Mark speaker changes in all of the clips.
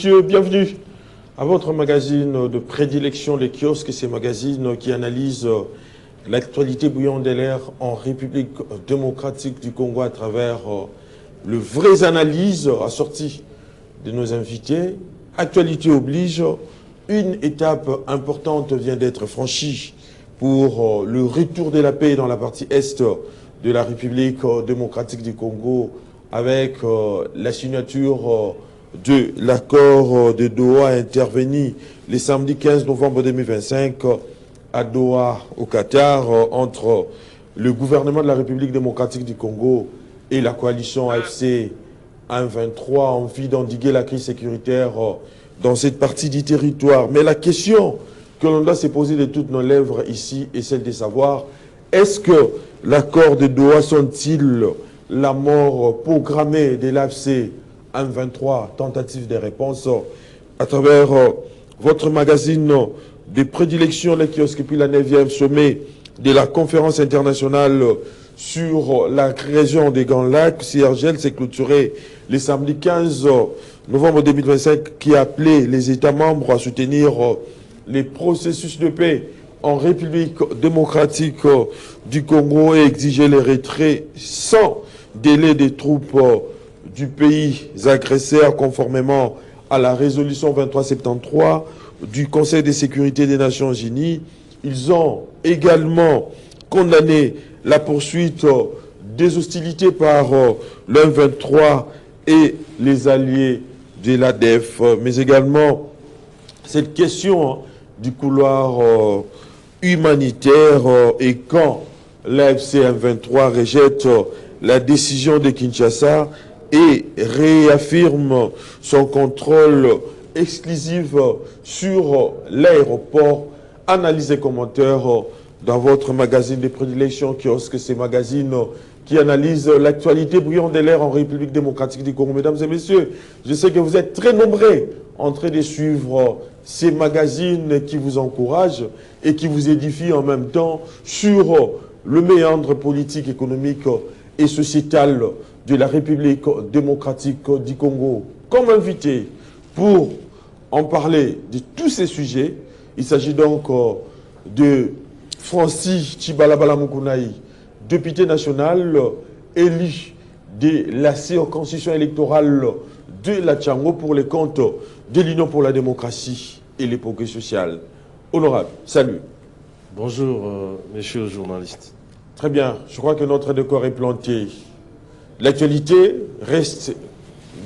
Speaker 1: Monsieur, bienvenue à votre magazine de prédilection, les kiosques, ces magazines qui analysent l'actualité bouillante de l'air en République démocratique du Congo à travers le vraies analyses assorties de nos invités. Actualité oblige, une étape importante vient d'être franchie pour le retour de la paix dans la partie est de la République démocratique du Congo avec la signature de l'accord de Doha intervenu le samedi 15 novembre 2025 à Doha, au Qatar, entre le gouvernement de la République démocratique du Congo et la coalition AFC 1-23 en vue d'endiguer la crise sécuritaire dans cette partie du territoire. Mais la question que l'on doit se poser de toutes nos lèvres ici est celle de savoir, est-ce que l'accord de Doha sont-ils la mort programmée de l'AFC 1-23, tentative de réponse à travers votre magazine de prédilection, les kiosques, et puis la 9e sommet de la conférence internationale sur la région des Grands Lacs. CIRGL s'est clôturé le samedi 15 novembre 2025 qui a appelé les États membres à soutenir les processus de paix en République démocratique du Congo et exiger les retraits sans délai des troupes du pays agresseur conformément à la résolution 2373 du Conseil de sécurité des Nations Unies. Ils ont également condamné la poursuite des hostilités par l'M23 et les alliés de l'ADF, mais également cette question du couloir humanitaire et quand l'AFC M23 rejette la décision de Kinshasa et réaffirme son contrôle exclusif sur l'aéroport. Analyse et commentaires dans votre magazine de prédilection, kiosque, ces magazines qui analysent l'actualité brillante de l'air en République démocratique du Congo. Mesdames et messieurs, je sais que vous êtes très nombreux en train de suivre ces magazines qui vous encouragent et qui vous édifient en même temps sur le méandre politique, économique et sociétal de la République démocratique du Congo. Comme invité pour en parler de tous ces sujets, il s'agit donc de Francis Tchibalabala Moukounai, député national élu de la circonscription électorale de la Tchango pour les comptes de l'Union pour la démocratie et les progrès sociaux. Honorable, salut.
Speaker 2: Bonjour, messieurs les journalistes.
Speaker 1: Très bien, je crois que notre décor est planté. L'actualité reste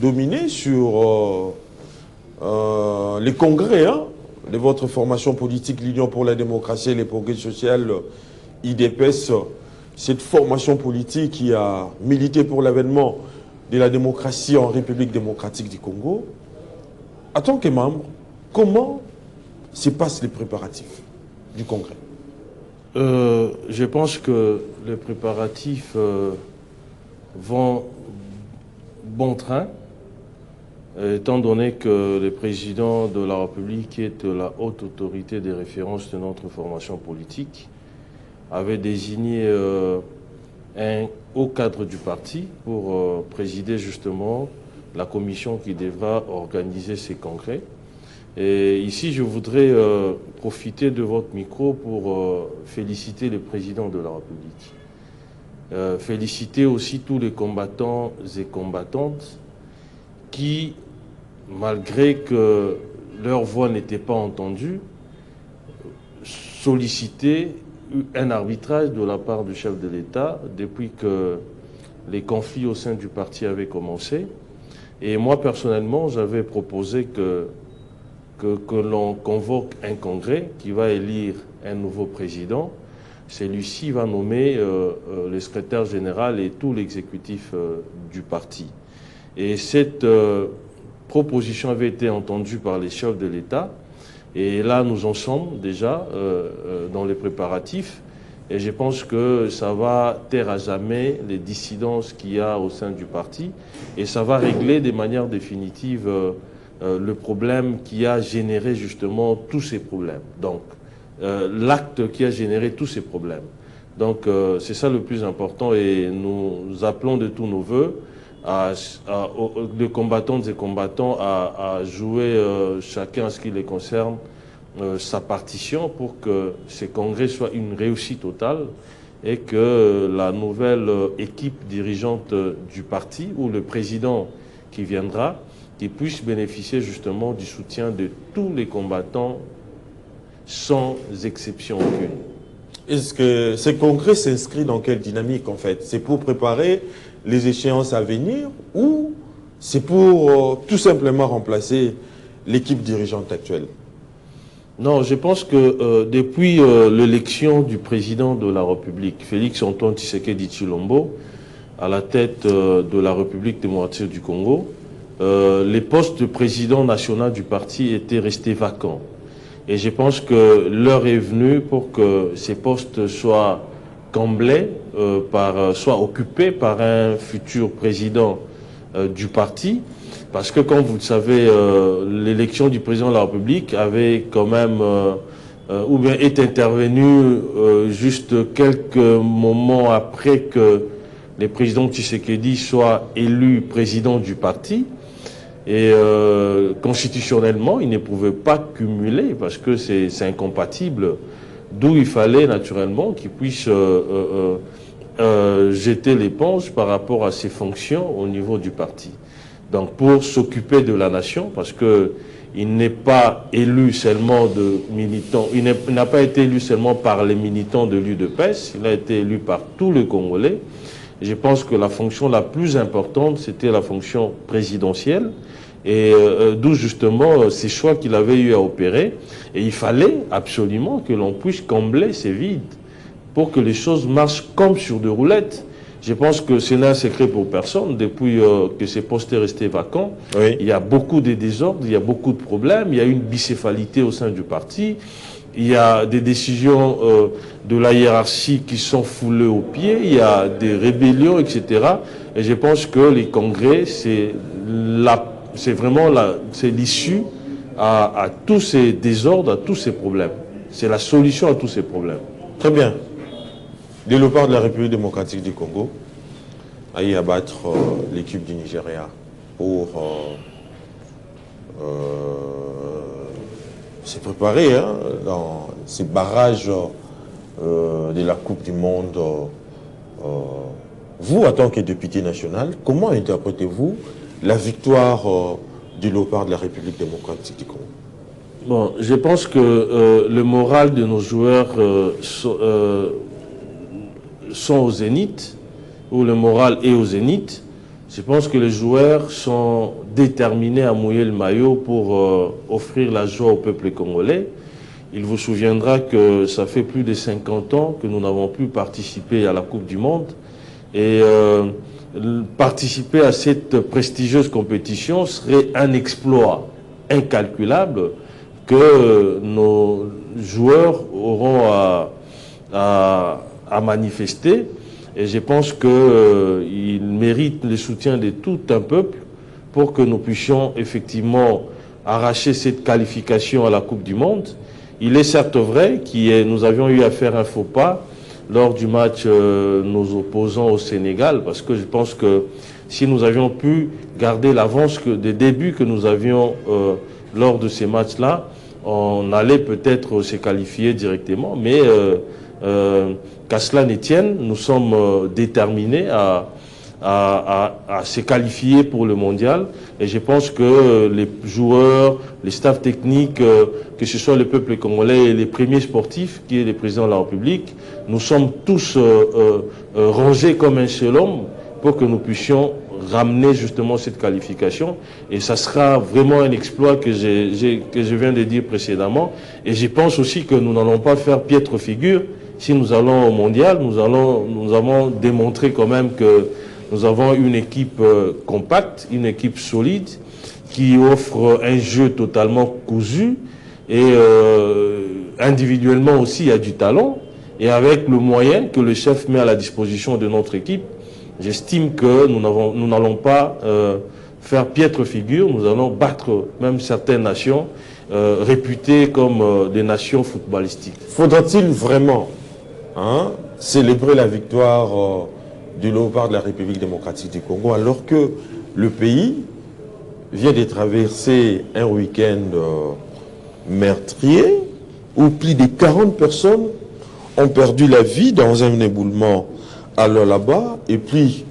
Speaker 1: dominée sur les congrès de votre formation politique, l'Union pour la démocratie et les progrès sociaux, IDPS, cette formation politique qui a milité pour l'avènement de la démocratie en République démocratique du Congo. En tant que membre, comment se passent les préparatifs du congrès?
Speaker 2: Je pense que les préparatifs vont bon train, étant donné que le président de la République, qui est la haute autorité de référence de notre formation politique, avait désigné un haut cadre du parti pour présider justement la commission qui devra organiser ces congrès. Et ici, je voudrais profiter de votre micro pour féliciter le président de la République. Féliciter aussi tous les combattants et combattantes qui, malgré que leur voix n'était pas entendue, sollicitaient un arbitrage de la part du chef de l'État depuis que les conflits au sein du parti avaient commencé. Et moi, personnellement, j'avais proposé que l'on convoque un congrès qui va élire un nouveau président. Celui-ci va nommer le secrétaire général et tout l'exécutif du parti. Et cette proposition avait été entendue par les chefs de l'État. Et là, nous en sommes déjà dans les préparatifs. Et je pense que ça va taire à jamais les dissidences qu'il y a au sein du parti. Et ça va régler de manière définitive le problème qui a généré justement tous ces problèmes. Donc, l'acte qui a généré tous ces problèmes. Donc, c'est ça le plus important et nous appelons de tous nos voeux de combattantes et combattants à jouer chacun, en ce qui les concerne, sa partition pour que ces congrès soient une réussite totale et que la nouvelle équipe dirigeante du parti ou le président qui viendra, qui puisse bénéficier justement du soutien de tous les combattants sans exception aucune.
Speaker 1: Est-ce que ces congrès s'inscrivent dans quelle dynamique en fait? C'est pour préparer les échéances à venir ou c'est pour tout simplement remplacer l'équipe dirigeante actuelle?
Speaker 2: Non, je pense que depuis l'élection du président de la République, Félix-Antoine Tshisekedi Tshilombo, à la tête de la République démocratique du Congo, les postes de président national du parti étaient restés vacants. Et je pense que l'heure est venue pour que ces postes soient comblés, soient occupés par un futur président du parti. Parce que, comme vous le savez, l'élection du président de la République avait quand même, ou bien est intervenue juste quelques moments après que le président Tshisekedi soit élu président du parti. Et constitutionnellement, il ne pouvait pas cumuler parce que c'est incompatible. D'où il fallait naturellement qu'il puisse jeter l'éponge par rapport à ses fonctions au niveau du parti. Donc pour s'occuper de la nation, parce que il n'est pas élu seulement de militants, il n'a pas été élu seulement par les militants de l'UDPS, il a été élu par tous les Congolais. Et je pense que la fonction la plus importante, c'était la fonction présidentielle. Et d'où justement ces choix qu'il avait eu à opérer. Et il fallait absolument que l'on puisse combler ces vides pour que les choses marchent comme sur des roulettes. Je pense que ce n'est un secret pour personne. Depuis que ces postes sont restés vacants, oui, il y a beaucoup de désordres, il y a beaucoup de problèmes, il y a une bicéphalité au sein du parti, il y a des décisions de la hiérarchie qui sont foulées aux pieds, il y a des rébellions, etc. Et je pense que les congrès, c'est vraiment l'issue à tous ces désordres, à tous ces problèmes. C'est la solution à tous ces problèmes.
Speaker 1: Très bien. Le léopard de la République démocratique du Congo a eu à battre l'équipe du Nigeria pour se préparer dans ces barrages de la Coupe du Monde. Vous, en tant que député national, comment interprétez-vous la victoire du léopard de la République démocratique du Congo?
Speaker 2: Bon, je pense que le moral de nos joueurs sont au zénith, ou le moral est au zénith. Je pense que les joueurs sont déterminés à mouiller le maillot pour offrir la joie au peuple congolais. Il vous souviendra que ça fait plus de 50 ans que nous n'avons pu participer à la Coupe du Monde. Et participer à cette prestigieuse compétition serait un exploit incalculable que nos joueurs auront à manifester. Et je pense qu'ils méritent le soutien de tout un peuple pour que nous puissions effectivement arracher cette qualification à la Coupe du Monde. Il est certes vrai que nous avions eu à faire un faux pas lors du match nos opposants au Sénégal, parce que je pense que si nous avions pu garder l'avance des débuts que nous avions lors de ces matchs-là, on allait peut-être se qualifier directement, mais qu'à cela ne tienne, nous sommes déterminés à se qualifier pour le mondial. Et je pense que les joueurs, les staffs techniques, que ce soit le peuple congolais et les premiers sportifs, qui est le président de la République, nous sommes tous rangés comme un seul homme pour que nous puissions ramener justement cette qualification. Et ça sera vraiment un exploit que je viens de dire précédemment. Et je pense aussi que nous n'allons pas faire piètre figure. Si nous allons au mondial, nous avons démontré quand même que nous avons une équipe compacte, une équipe solide, qui offre un jeu totalement cousu. Et individuellement aussi, il y a du talent. Et avec le moyen que le chef met à la disposition de notre équipe, j'estime que nous n'allons pas faire piètre figure. Nous allons battre même certaines nations réputées comme des nations footballistiques.
Speaker 1: Faudra-t-il vraiment célébrer la victoire du léopard de la République démocratique du Congo, alors que le pays vient de traverser un week-end meurtrier où plus de 40 personnes ont perdu la vie dans un éboulement à Lualaba et plus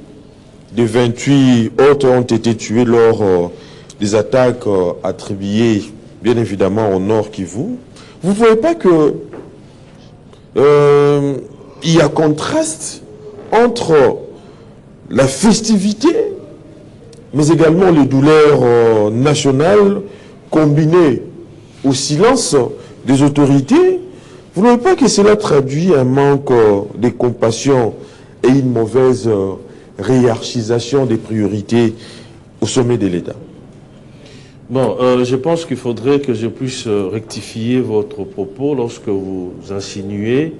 Speaker 1: de 28 autres ont été tués lors des attaques attribuées bien évidemment au Nord Kivu. Vous ne voyez pas que il y a contraste entre la festivité mais également les douleurs nationales combinées au silence des autorités? Vous ne voyez pas que cela traduit un manque de compassion et une mauvaise hiérarchisation des priorités au sommet de l'État?
Speaker 2: Bon, je pense qu'il faudrait que je puisse rectifier votre propos lorsque vous insinuez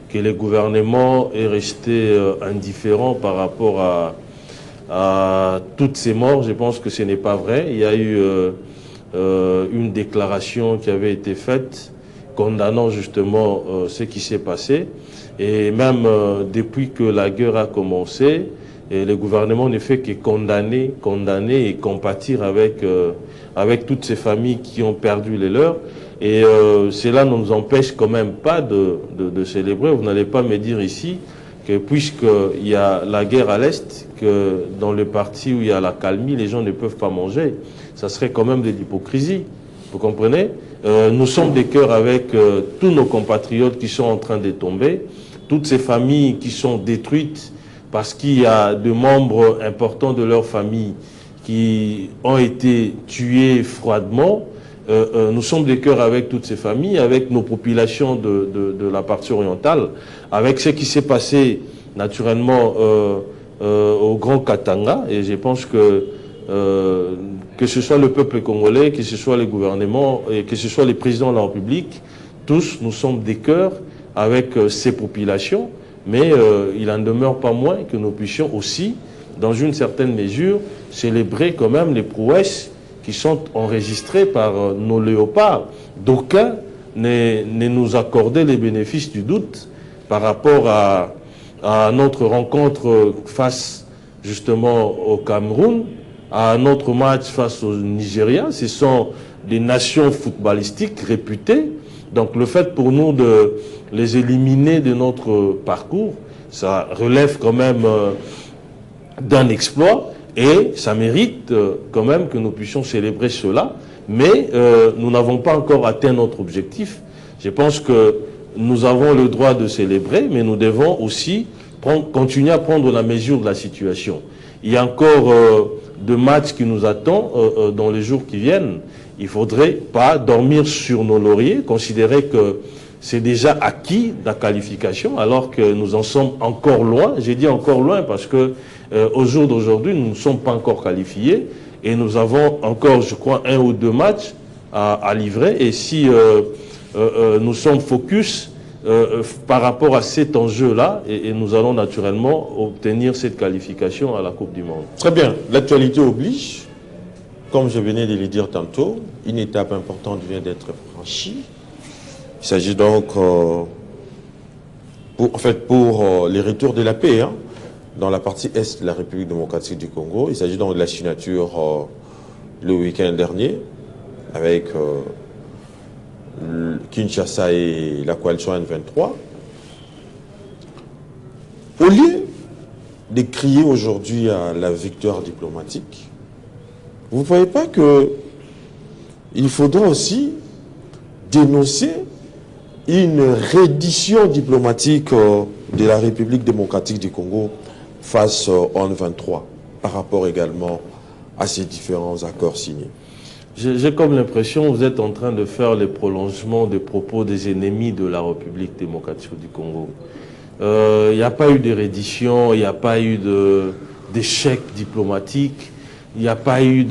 Speaker 2: que le gouvernement est resté indifférent par rapport à toutes ces morts. Je pense que ce n'est pas vrai. Il y a eu une déclaration qui avait été faite condamnant justement ce qui s'est passé. Et même depuis que la guerre a commencé, le gouvernement ne fait que condamner et compatir avec toutes ces familles qui ont perdu les leurs. Et cela ne nous empêche quand même pas de célébrer. Vous n'allez pas me dire ici que puisqu'il y a la guerre à l'Est, que dans le parti où il y a la calmie, les gens ne peuvent pas manger. Ça serait quand même de l'hypocrisie. Vous comprenez? Nous sommes des cœurs avec tous nos compatriotes qui sont en train de tomber, toutes ces familles qui sont détruites parce qu'il y a des membres importants de leur famille qui ont été tués froidement. Nous sommes des cœurs avec toutes ces familles, avec nos populations de la partie orientale, avec ce qui s'est passé naturellement au Grand Katanga. Et je pense que ce soit le peuple congolais, que ce soit les gouvernements, et que ce soit les présidents de la République, tous nous sommes des cœurs avec ces populations, mais il en demeure pas moins que nous puissions aussi, dans une certaine mesure, célébrer quand même les prouesses qui sont enregistrées par nos léopards. D'aucuns ne nous accordaient les bénéfices du doute par rapport à notre rencontre face justement au Cameroun, à notre match face au Nigeria. Ce sont des nations footballistiques réputées. Donc le fait pour nous de les éliminer de notre parcours, ça relève quand même d'un exploit et ça mérite quand même que nous puissions célébrer cela. Mais nous n'avons pas encore atteint notre objectif. Je pense que nous avons le droit de célébrer, mais nous devons aussi continuer à prendre la mesure de la situation. Il y a encore de matchs qui nous attendent dans les jours qui viennent. Il ne faudrait pas dormir sur nos lauriers, considérer que c'est déjà acquis la qualification, alors que nous en sommes encore loin. J'ai dit encore loin parce que au jour d'aujourd'hui, nous ne sommes pas encore qualifiés et nous avons encore, je crois, 1 ou 2 matchs à livrer. Et si nous sommes focus par rapport à cet enjeu-là, et nous allons naturellement obtenir cette qualification à la Coupe du Monde.
Speaker 1: Très bien. L'actualité oblige. Comme je venais de le dire tantôt, une étape importante vient d'être franchie. Il s'agit donc, pour les retours de la paix dans la partie est de la République démocratique du Congo. Il s'agit donc de la signature le week-end dernier avec Kinshasa et la coalition N23. Au lieu de crier aujourd'hui à la victoire diplomatique, vous ne voyez pas qu'il faudra aussi dénoncer une reddition diplomatique de la République démocratique du Congo face au N23 par rapport également à ces différents accords signés?
Speaker 2: J'ai comme l'impression que vous êtes en train de faire les prolongements des propos des ennemis de la République démocratique du Congo. Il n'y a pas eu de reddition, il n'y a pas eu d'échec diplomatique. Il n'y a pas eu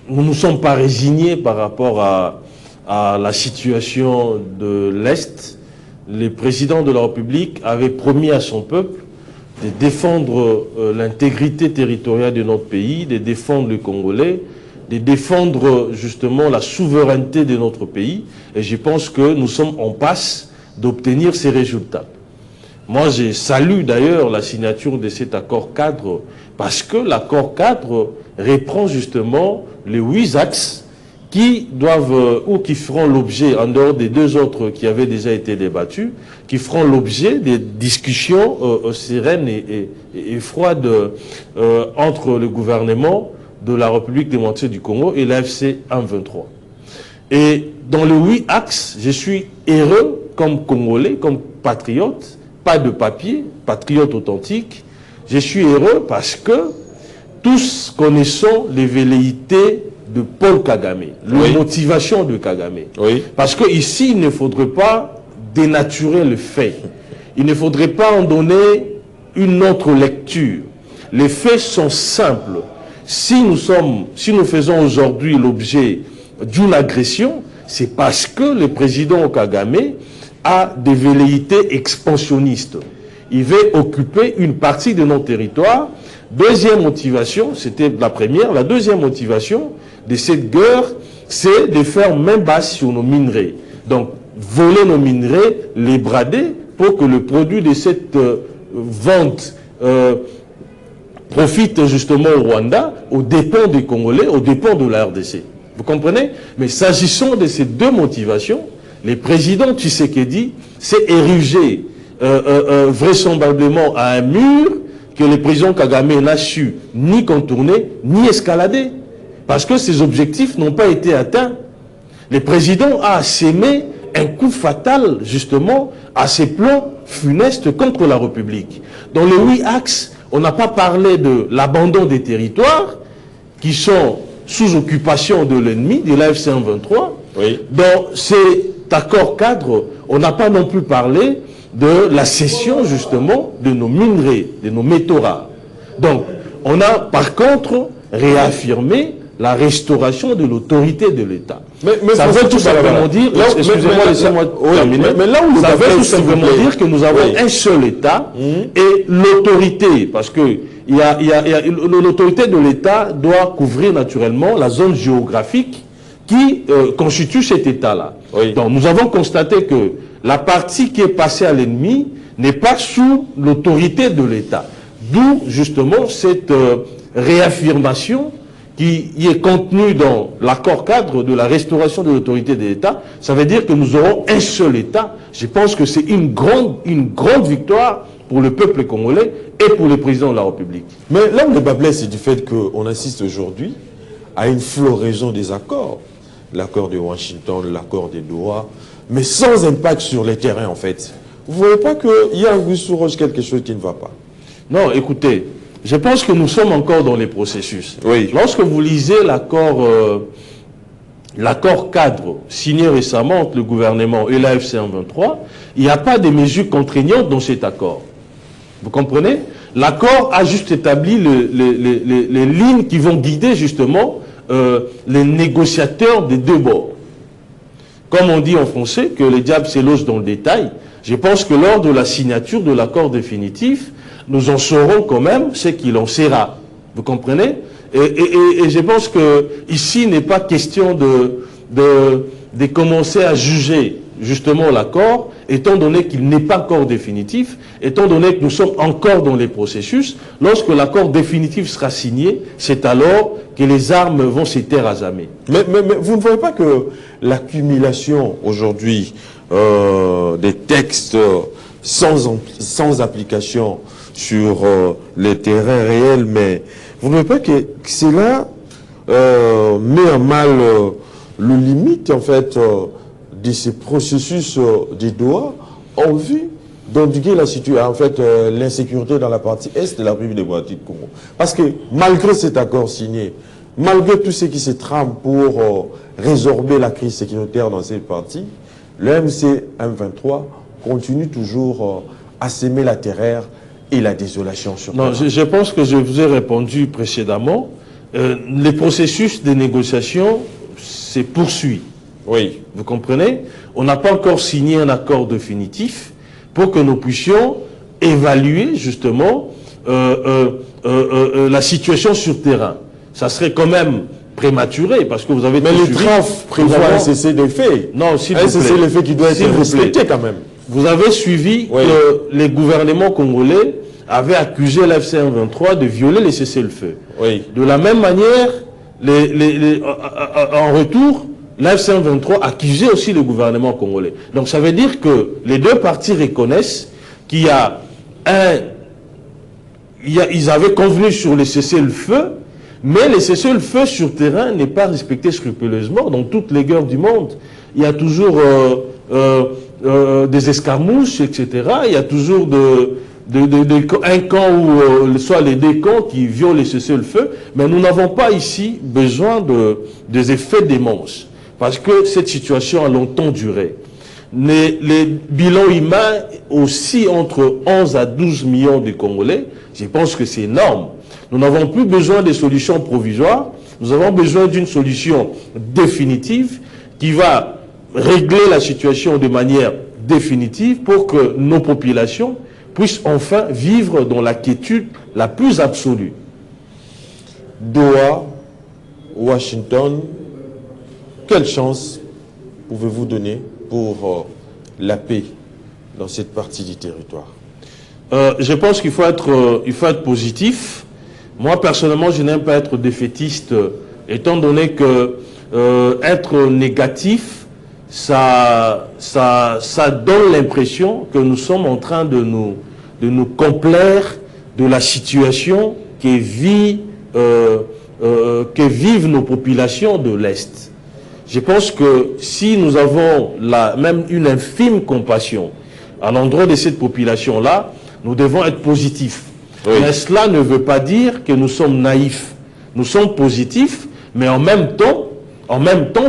Speaker 2: nous ne sommes pas résignés par rapport à la situation de l'Est. Le président de la République avait promis à son peuple de défendre l'intégrité territoriale de notre pays, de défendre les Congolais, de défendre justement la souveraineté de notre pays. Et je pense que nous sommes en passe d'obtenir ces résultats. Moi, je salue d'ailleurs la signature de cet accord cadre parce que l'accord cadre reprend justement les 8 axes qui doivent ou qui feront l'objet, en dehors des 2 autres qui avaient déjà été débattus, qui feront l'objet des discussions sereines et froides entre le gouvernement de la République démocratique du Congo et l'AFC M23. Et dans les 8 axes, je suis heureux comme Congolais, comme patriote, pas de papier, patriote authentique. Je suis heureux parce que tous connaissons les velléités de Paul Kagame, la motivation de Kagame. Oui. Parce qu'ici, il ne faudrait pas dénaturer le fait. Il ne faudrait pas en donner une autre lecture. Les faits sont simples. Si nous faisons aujourd'hui l'objet d'une agression, c'est parce que le président Kagame a des velléités expansionnistes. Il veut occuper une partie de nos territoires. Deuxième motivation, c'était la première. La deuxième motivation de cette guerre, c'est de faire main basse sur nos minerais. Donc, voler nos minerais, les brader, pour que le produit de cette vente profite justement au Rwanda, aux dépens des Congolais, aux dépens de la RDC. Vous comprenez? Mais s'agissant de ces 2 motivations, le président Tshisekedi s'est érigé vraisemblablement à un mur que le président Kagame n'a su ni contourner, ni escalader. Parce que ses objectifs n'ont pas été atteints. Le président a sémé un coup fatal, justement, à ses plans funestes contre la République. Dans les 8 axes, on n'a pas parlé de l'abandon des territoires qui sont sous occupation de l'ennemi, de l'AFC M23. Oui. Dans cet accord cadre, on n'a pas non plus parlé de la cession, justement, de nos minerais, de nos métaux rares. Donc, on a, par contre, réaffirmé la restauration de l'autorité de l'État. Mais ça veut tout simplement dire, excusez-moi, laissez-moi terminer, mais là où ça veut tout simplement dire que nous avons un seul État et l'autorité, parce que l'autorité de l'État doit couvrir naturellement la zone géographique qui constitue cet État-là. Oui. Donc nous avons constaté que la partie qui est passée à l'ennemi n'est pas sous l'autorité de l'État. D'où justement cette réaffirmation qui est contenue dans l'accord cadre de la restauration de l'autorité de l'État. Ça veut dire que nous aurons un seul État. Je pense que c'est une grande victoire pour le peuple congolais et pour le président de la République.
Speaker 1: Mais là où le bas blesse, c'est du fait qu'on assiste aujourd'hui à une floraison des accords. L'accord de Washington, l'accord de Doha, mais sans impact sur les terrains en fait. Vous ne voyez pas qu'il y a un goût sous roche, quelque chose qui ne va pas?
Speaker 2: Non, écoutez, je pense que nous sommes encore dans les processus.
Speaker 1: Oui.
Speaker 2: Lorsque vous lisez l'accord cadre signé récemment entre le gouvernement et l'AFC M23, il n'y a pas de mesures contraignantes dans cet accord. Vous comprenez? L'accord a juste établi les lignes qui vont guider justement les négociateurs des 2 bords. Comme on dit en français, que le diable se loge dans le détail, je pense que lors de la signature de l'accord définitif, nous en saurons quand même ce qu'il en sera. Vous comprenez? Et je pense que ici n'est pas question de commencer à juger justement l'accord, étant donné qu'il n'est pas encore définitif, étant donné que nous sommes encore dans les processus. Lorsque l'accord définitif sera signé, c'est alors que les armes vont se taire à jamais.
Speaker 1: Mais vous ne voyez pas que l'accumulation aujourd'hui des textes sans application sur les terrains réels, mais vous ne voyez pas que cela met à mal le limite en fait de ces processus des Doha en vue d'endiguer la situation, en fait, l'insécurité dans la partie est de la République démocratique du Congo. Parce que malgré cet accord signé, malgré tout ce qui se trame pour résorber la crise sécuritaire dans cette partie, le MC-M23 continue toujours à s'aimer la terreur et la désolation sur
Speaker 2: Non, je pense que je vous ai répondu précédemment. Les processus de négociation se poursuivent.
Speaker 1: Oui.
Speaker 2: Vous comprenez? On n'a pas encore signé un accord définitif pour que nous puissions évaluer justement la situation sur terrain. Ça serait quand même prématuré parce que vous avez...
Speaker 1: Mais le TRAF prévoit un cessez des faits.
Speaker 2: Non, s'il vous plaît.
Speaker 1: Un cessez des faits qui doit être respecté quand même.
Speaker 2: vous avez suivi
Speaker 1: Oui.
Speaker 2: que les gouvernements congolais avaient accusé l'AFC M23 de violer les cessez-le-feu.
Speaker 1: Oui.
Speaker 2: De la même manière, en retour, l'AFC M23 accusait aussi le gouvernement congolais. Donc ça veut dire que les deux parties reconnaissent qu'il y a ils avaient convenu sur les cessez-le-feu, mais les cessez-le-feu sur terrain n'est pas respecté scrupuleusement dans toutes les guerres du monde. Il y a toujours des escarmouches, etc. Il y a toujours un camp ou soit les deux camps qui violent les cessez-le-feu, mais nous n'avons pas ici besoin des effets d'immense, parce que cette situation a longtemps duré. Les bilans humains aussi entre 11 à 12 millions de Congolais, je pense que c'est énorme. Nous n'avons plus besoin de solutions provisoires, nous avons besoin d'une solution définitive qui va régler la situation de manière définitive pour que nos populations puissent enfin vivre dans la quiétude la plus absolue.
Speaker 1: Doha, Washington, quelle chance pouvez-vous donner pour la paix dans cette partie du territoire?
Speaker 2: Je pense qu'il faut être positif. Moi, personnellement, je n'aime pas être défaitiste, étant donné que être négatif, ça donne l'impression que nous sommes en train de nous complaire de la situation que vivent nos populations de l'Est. Je pense que si nous avons même une infime compassion à l'endroit de cette population-là, nous devons être positifs. Oui. Mais cela ne veut pas dire que nous sommes naïfs. Nous sommes positifs, mais en même temps,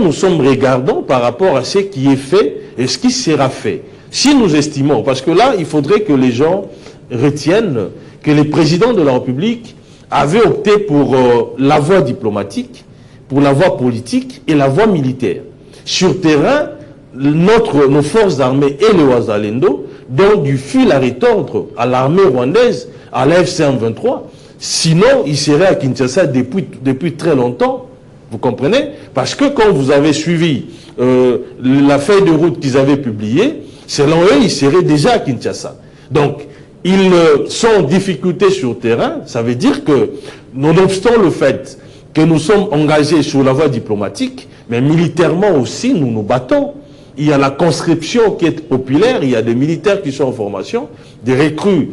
Speaker 2: nous sommes regardants par rapport à ce qui est fait et ce qui sera fait. Si nous estimons, parce que là, il faudrait que les gens retiennent que les présidents de la République avaient opté pour la voie diplomatique, pour la voie politique et la voie militaire. Sur terrain, nos forces armées et le Wazalendo donnent du fil à retordre à l'armée rwandaise, à l'AFC M23. Sinon, ils seraient à Kinshasa depuis très longtemps. Vous comprenez? Parce que quand vous avez suivi la feuille de route qu'ils avaient publiée, selon eux, ils seraient déjà à Kinshasa. Donc, ils sont en difficulté sur terrain. Ça veut dire que, nonobstant le fait que nous sommes engagés sur la voie diplomatique, mais militairement aussi, nous nous battons. Il y a la conscription qui est populaire, il y a des militaires qui sont en formation, des recrues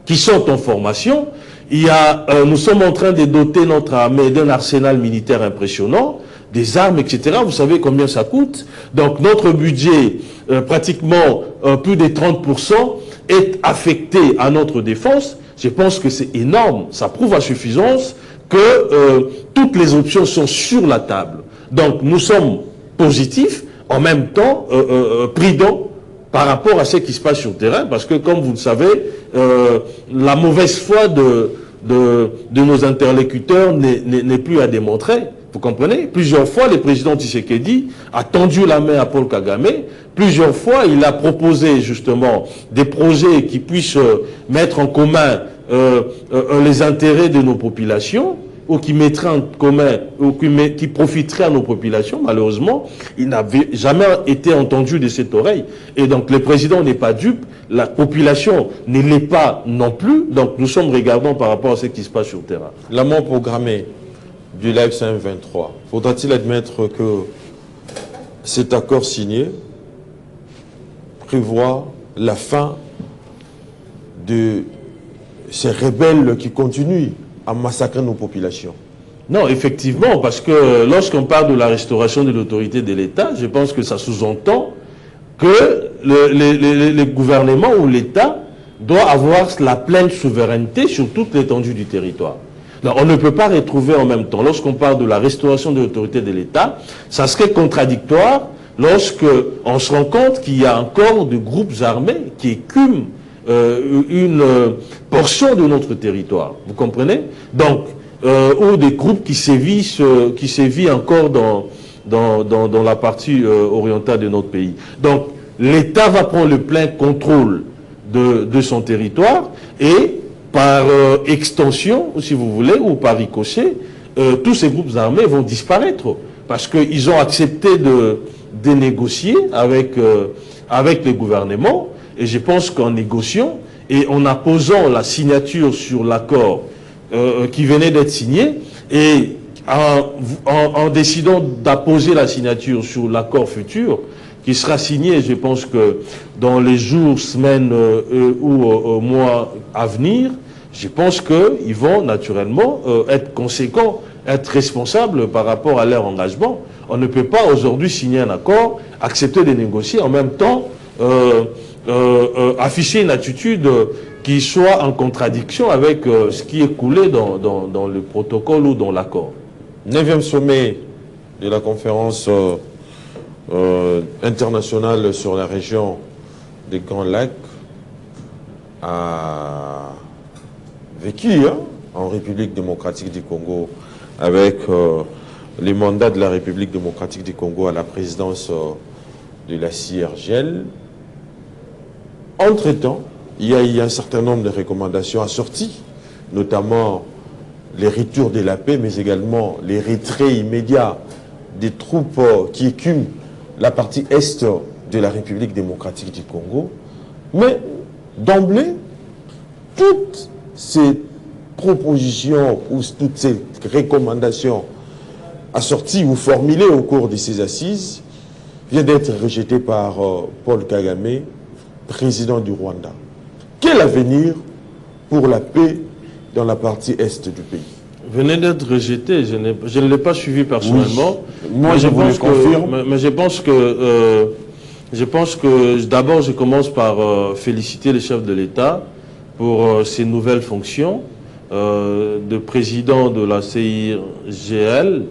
Speaker 2: qui sont en formation. Nous sommes en train de doter notre armée d'un arsenal militaire impressionnant, des armes, etc. Vous savez combien ça coûte. Donc notre budget, pratiquement plus de 30%, est affecté à notre défense. Je pense que c'est énorme. Ça prouve à suffisance que toutes les options sont sur la table. Donc nous sommes positifs, en même temps prudents par rapport à ce qui se passe sur le terrain, parce que comme vous le savez, la mauvaise foi de nos interlocuteurs n'est plus à démontrer. Vous comprenez? Plusieurs fois, le président Tshisekedi a tendu la main à Paul Kagame. Plusieurs fois, il a proposé justement des projets qui puissent mettre en commun les intérêts de nos populations, ou qui mettraient en commun, ou qui profiteraient à nos populations. Malheureusement, il n'avait jamais été entendu de cette oreille. Et donc, le président n'est pas dupe, la population ne l'est pas non plus. Donc, nous sommes regardants par rapport à ce qui se passe sur le terrain.
Speaker 1: La mort programmée du l'AFC M23, faudra-t-il admettre que cet accord signé prévoit la fin de ces rebelles qui continuent à massacrer nos populations?
Speaker 2: Non, effectivement, parce que lorsqu'on parle de la restauration de l'autorité de l'État, je pense que ça sous-entend que le gouvernement ou l'État doit avoir la pleine souveraineté sur toute l'étendue du territoire. Donc, on ne peut pas retrouver en même temps, lorsqu'on parle de la restauration de l'autorité de l'État, ça serait contradictoire lorsqu'on se rend compte qu'il y a encore des groupes armés qui écument une portion de notre territoire. Vous comprenez? Donc, ou des groupes qui sévissent encore dans la partie orientale de notre pays. Donc, l'État va prendre le plein contrôle de son territoire et par extension, si vous voulez, ou par ricochet, tous ces groupes armés vont disparaître parce qu'ils ont accepté de négocier avec avec les gouvernements, et je pense qu'en négociant et en apposant la signature sur l'accord qui venait d'être signé, et en décidant d'apposer la signature sur l'accord futur, qui sera signé, je pense que dans les jours, semaines ou mois à venir, je pense qu'ils vont naturellement être conséquents, être responsables par rapport à leur engagement. On ne peut pas aujourd'hui signer un accord, accepter de négocier, en même temps afficher une attitude qui soit en contradiction avec ce qui est coulé dans le protocole ou dans l'accord.
Speaker 1: 9e sommet de la conférence internationale sur la région des Grands Lacs a vécu en République démocratique du Congo avec les mandats de la République démocratique du Congo à la présidence de la CIRGL. Entre-temps, il y a eu un certain nombre de recommandations assorties, notamment les retours de la paix, mais également les retraits immédiats des troupes qui écument la partie est de la République démocratique du Congo. Mais d'emblée, toutes ces propositions ou toutes ces recommandations assorties ou formulées au cours de ces assises viennent d'être rejetées par Paul Kagame, président du Rwanda. Quel avenir pour la paix dans la partie est du pays?
Speaker 2: Venait d'être rejeté, je ne l'ai pas suivi personnellement.
Speaker 1: Oui. Moi, je vous le confirme.
Speaker 2: Mais je pense que d'abord, je commence par féliciter le chef de l'État pour ses nouvelles fonctions de président de la CIRGL.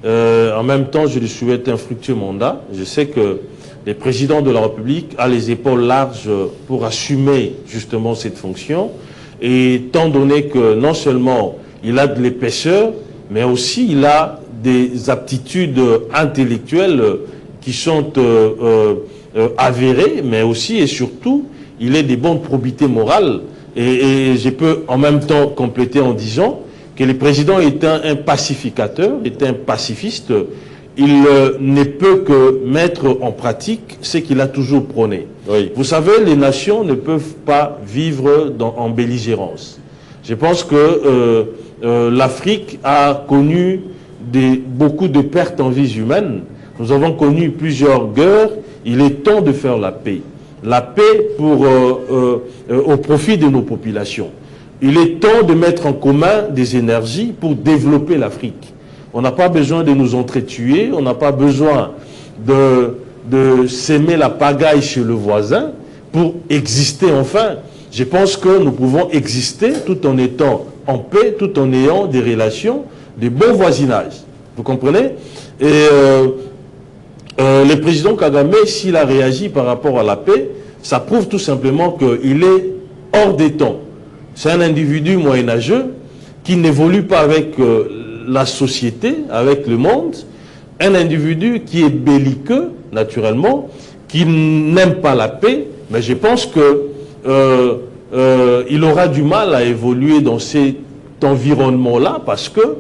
Speaker 2: En même temps, je lui souhaite un fructueux mandat. Je sais que le président de la République a les épaules larges pour assumer justement cette fonction. Et étant donné que non seulement il a de l'épaisseur, mais aussi il a des aptitudes intellectuelles qui sont avérées, mais aussi et surtout, il est des bonnes probités morales. Et je peux en même temps compléter en disant que le président est un pacificateur, est un pacifiste. Il ne peut que mettre en pratique ce qu'il a toujours prôné.
Speaker 1: Oui.
Speaker 2: Vous savez, les nations ne peuvent pas vivre en belligérance. Je pense que l'Afrique a connu beaucoup de pertes en vies humaines. Nous avons connu plusieurs guerres. Il est temps de faire la paix. La paix au profit de nos populations. Il est temps de mettre en commun des énergies pour développer l'Afrique. On n'a pas besoin de nous entretuer, on n'a pas besoin de s'aimer la pagaille chez le voisin pour exister enfin. Je pense que nous pouvons exister tout en étant en paix, tout en ayant des relations de bon voisinage. Vous comprenez? Et le président Kagame, s'il a réagi par rapport à la paix, ça prouve tout simplement qu'il est hors des temps. C'est un individu moyenâgeux qui n'évolue pas avec la société, avec le monde, un individu qui est belliqueux, naturellement, qui n'aime pas la paix, mais je pense que il aura du mal à évoluer dans cet environnement-là, parce que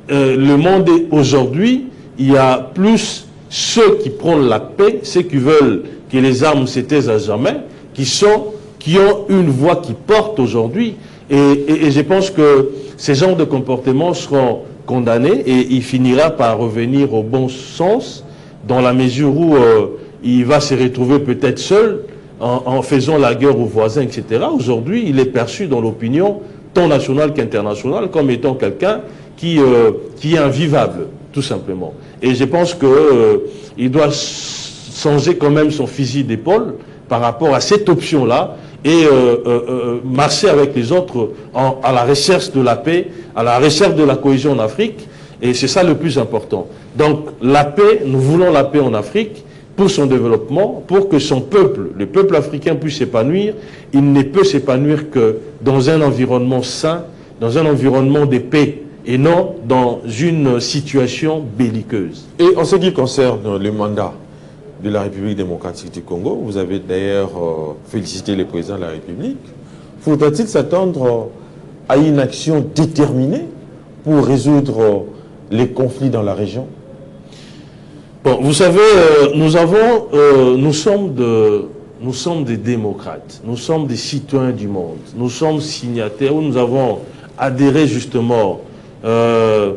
Speaker 2: le monde aujourd'hui, il y a plus ceux qui prônent la paix, ceux qui veulent que les armes se taisent à jamais, qui ont une voix qui porte aujourd'hui, et je pense que ces genres de comportements seront condamné et il finira par revenir au bon sens dans la mesure où il va se retrouver peut-être seul en faisant la guerre aux voisins, etc. Aujourd'hui, il est perçu dans l'opinion tant nationale qu'internationale comme étant quelqu'un qui est invivable, tout simplement. Et je pense qu'il doit changer quand même son fusil d'épaule par rapport à cette option-là et marcher avec les autres à la recherche de la paix, à la recherche de la cohésion en Afrique, et c'est ça le plus important. Donc la paix, nous voulons la paix en Afrique pour son développement, pour que son peuple, le peuple africain puisse s'épanouir. Il ne peut s'épanouir que dans un environnement sain, dans un environnement de paix, et non dans une situation belliqueuse.
Speaker 1: Et en ce qui concerne le mandat de la République démocratique du Congo, vous avez d'ailleurs félicité le président de la République. Faudra-t-il s'attendre à une action déterminée pour résoudre les conflits dans la région?
Speaker 2: Bon, vous savez, nous sommes des démocrates, nous sommes des citoyens du monde, nous sommes signataires, où nous avons adhéré justement, nous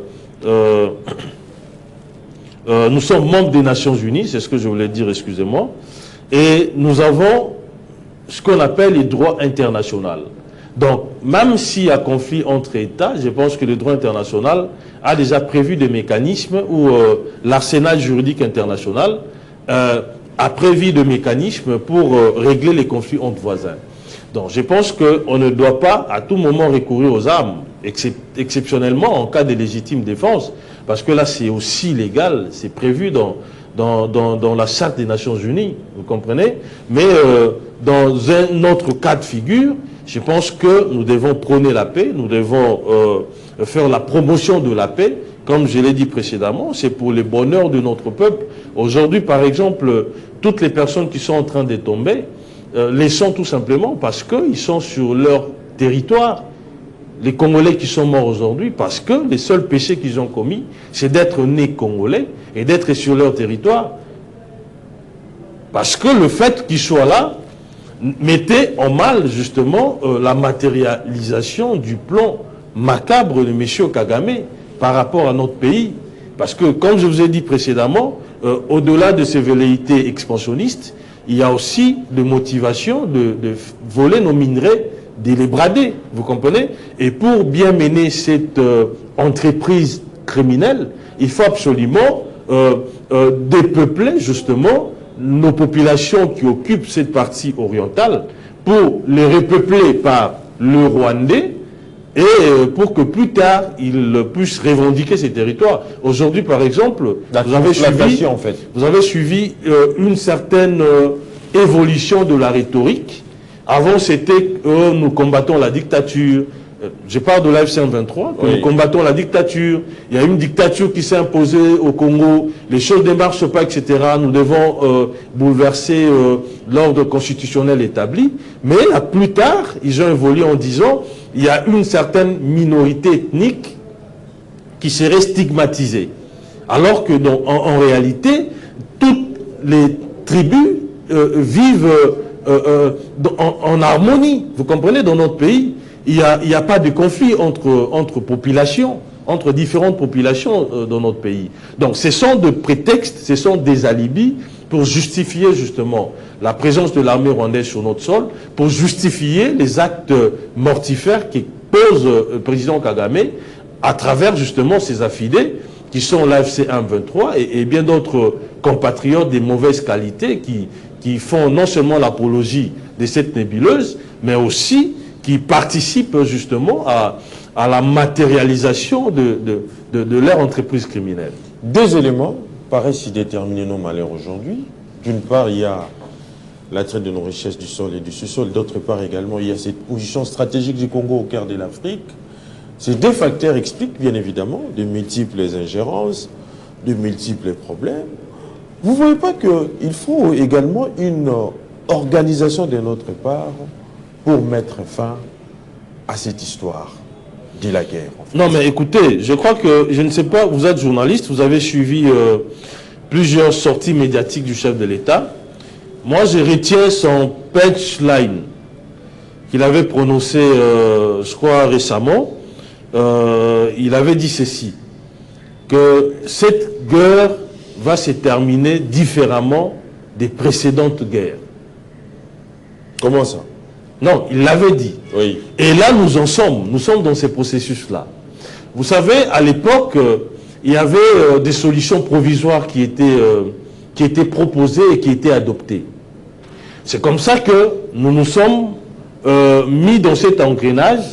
Speaker 2: sommes membres des Nations Unies, c'est ce que je voulais dire, excusez-moi, et nous avons ce qu'on appelle les droits internationaux. Donc, même s'il y a conflit entre États, je pense que le droit international a déjà prévu des mécanismes où l'arsenal juridique international a prévu des mécanismes pour régler les conflits entre voisins. Donc, je pense qu'on ne doit pas à tout moment recourir aux armes, exceptionnellement en cas de légitime défense, parce que là, c'est aussi légal, c'est prévu dans la Charte des Nations Unies, vous comprenez? Mais dans un autre cas de figure, je pense que nous devons prôner la paix, nous devons faire la promotion de la paix. Comme je l'ai dit précédemment, c'est pour le bonheur de notre peuple. Aujourd'hui, par exemple, toutes les personnes qui sont en train de tomber, les sont tout simplement parce qu'ils sont sur leur territoire. Les Congolais qui sont morts aujourd'hui, parce que les seuls péchés qu'ils ont commis, c'est d'être nés Congolais et d'être sur leur territoire. Parce que le fait qu'ils soient là mettait en mal justement la matérialisation du plan macabre de M. Kagame par rapport à notre pays. Parce que, comme je vous ai dit précédemment, au-delà de ces velléités expansionnistes, il y a aussi des motivations de voler nos minerais, de les brader, vous comprenez? Et pour bien mener cette entreprise criminelle, il faut absolument dépeupler justement nos populations qui occupent cette partie orientale pour les repeupler par le Rwandais et pour que plus tard, ils puissent revendiquer ces territoires. Aujourd'hui, par exemple, vous avez suivi une certaine évolution de la rhétorique. Avant, c'était nous combattons la dictature. Je parle de l'AFC 23, oui. Nous combattons la dictature. Il y a une dictature qui s'est imposée au Congo. Les choses ne marchent pas, etc. Nous devons bouleverser l'ordre constitutionnel établi. Mais plus tard, ils ont évolué en disant il y a une certaine minorité ethnique qui serait stigmatisée. Alors que en réalité, toutes les tribus vivent en harmonie. Vous comprenez, dans notre pays, il n'y a pas de conflit entre populations, entre différentes populations dans notre pays. Donc ce sont des prétextes, ce sont des alibis pour justifier justement la présence de l'armée rwandaise sur notre sol, pour justifier les actes mortifères qui pose le président Kagame à travers justement ses affidés qui sont l'AFC 1-23 et bien d'autres compatriotes de mauvaise qualité qui font non seulement l'apologie de cette nébuleuse, mais aussi qui participent justement à la matérialisation de leur entreprise criminelle.
Speaker 1: Deux éléments paraissent y déterminer nos malheurs aujourd'hui. D'une part, il y a la traite de nos richesses du sol et du sous-sol. D'autre part également, il y a cette position stratégique du Congo au cœur de l'Afrique. Ces deux facteurs expliquent bien évidemment de multiples ingérences, de multiples problèmes. Vous ne voyez pas qu'il faut également une organisation de notre part pour mettre fin à cette histoire de la guerre. En fait.
Speaker 2: Non mais écoutez, je crois que, je ne sais pas, vous êtes journaliste, vous avez suivi plusieurs sorties médiatiques du chef de l'État. Moi je retiens son punchline qu'il avait prononcé, je crois récemment. Il avait dit ceci, que cette guerre va se terminer différemment des précédentes guerres.
Speaker 1: Comment ça?
Speaker 2: Non, il l'avait dit.
Speaker 1: Oui.
Speaker 2: Et là, nous sommes dans ces processus-là. Vous savez, à l'époque, il y avait des solutions provisoires qui étaient proposées et qui étaient adoptées. C'est comme ça que nous nous sommes mis dans cet engrenage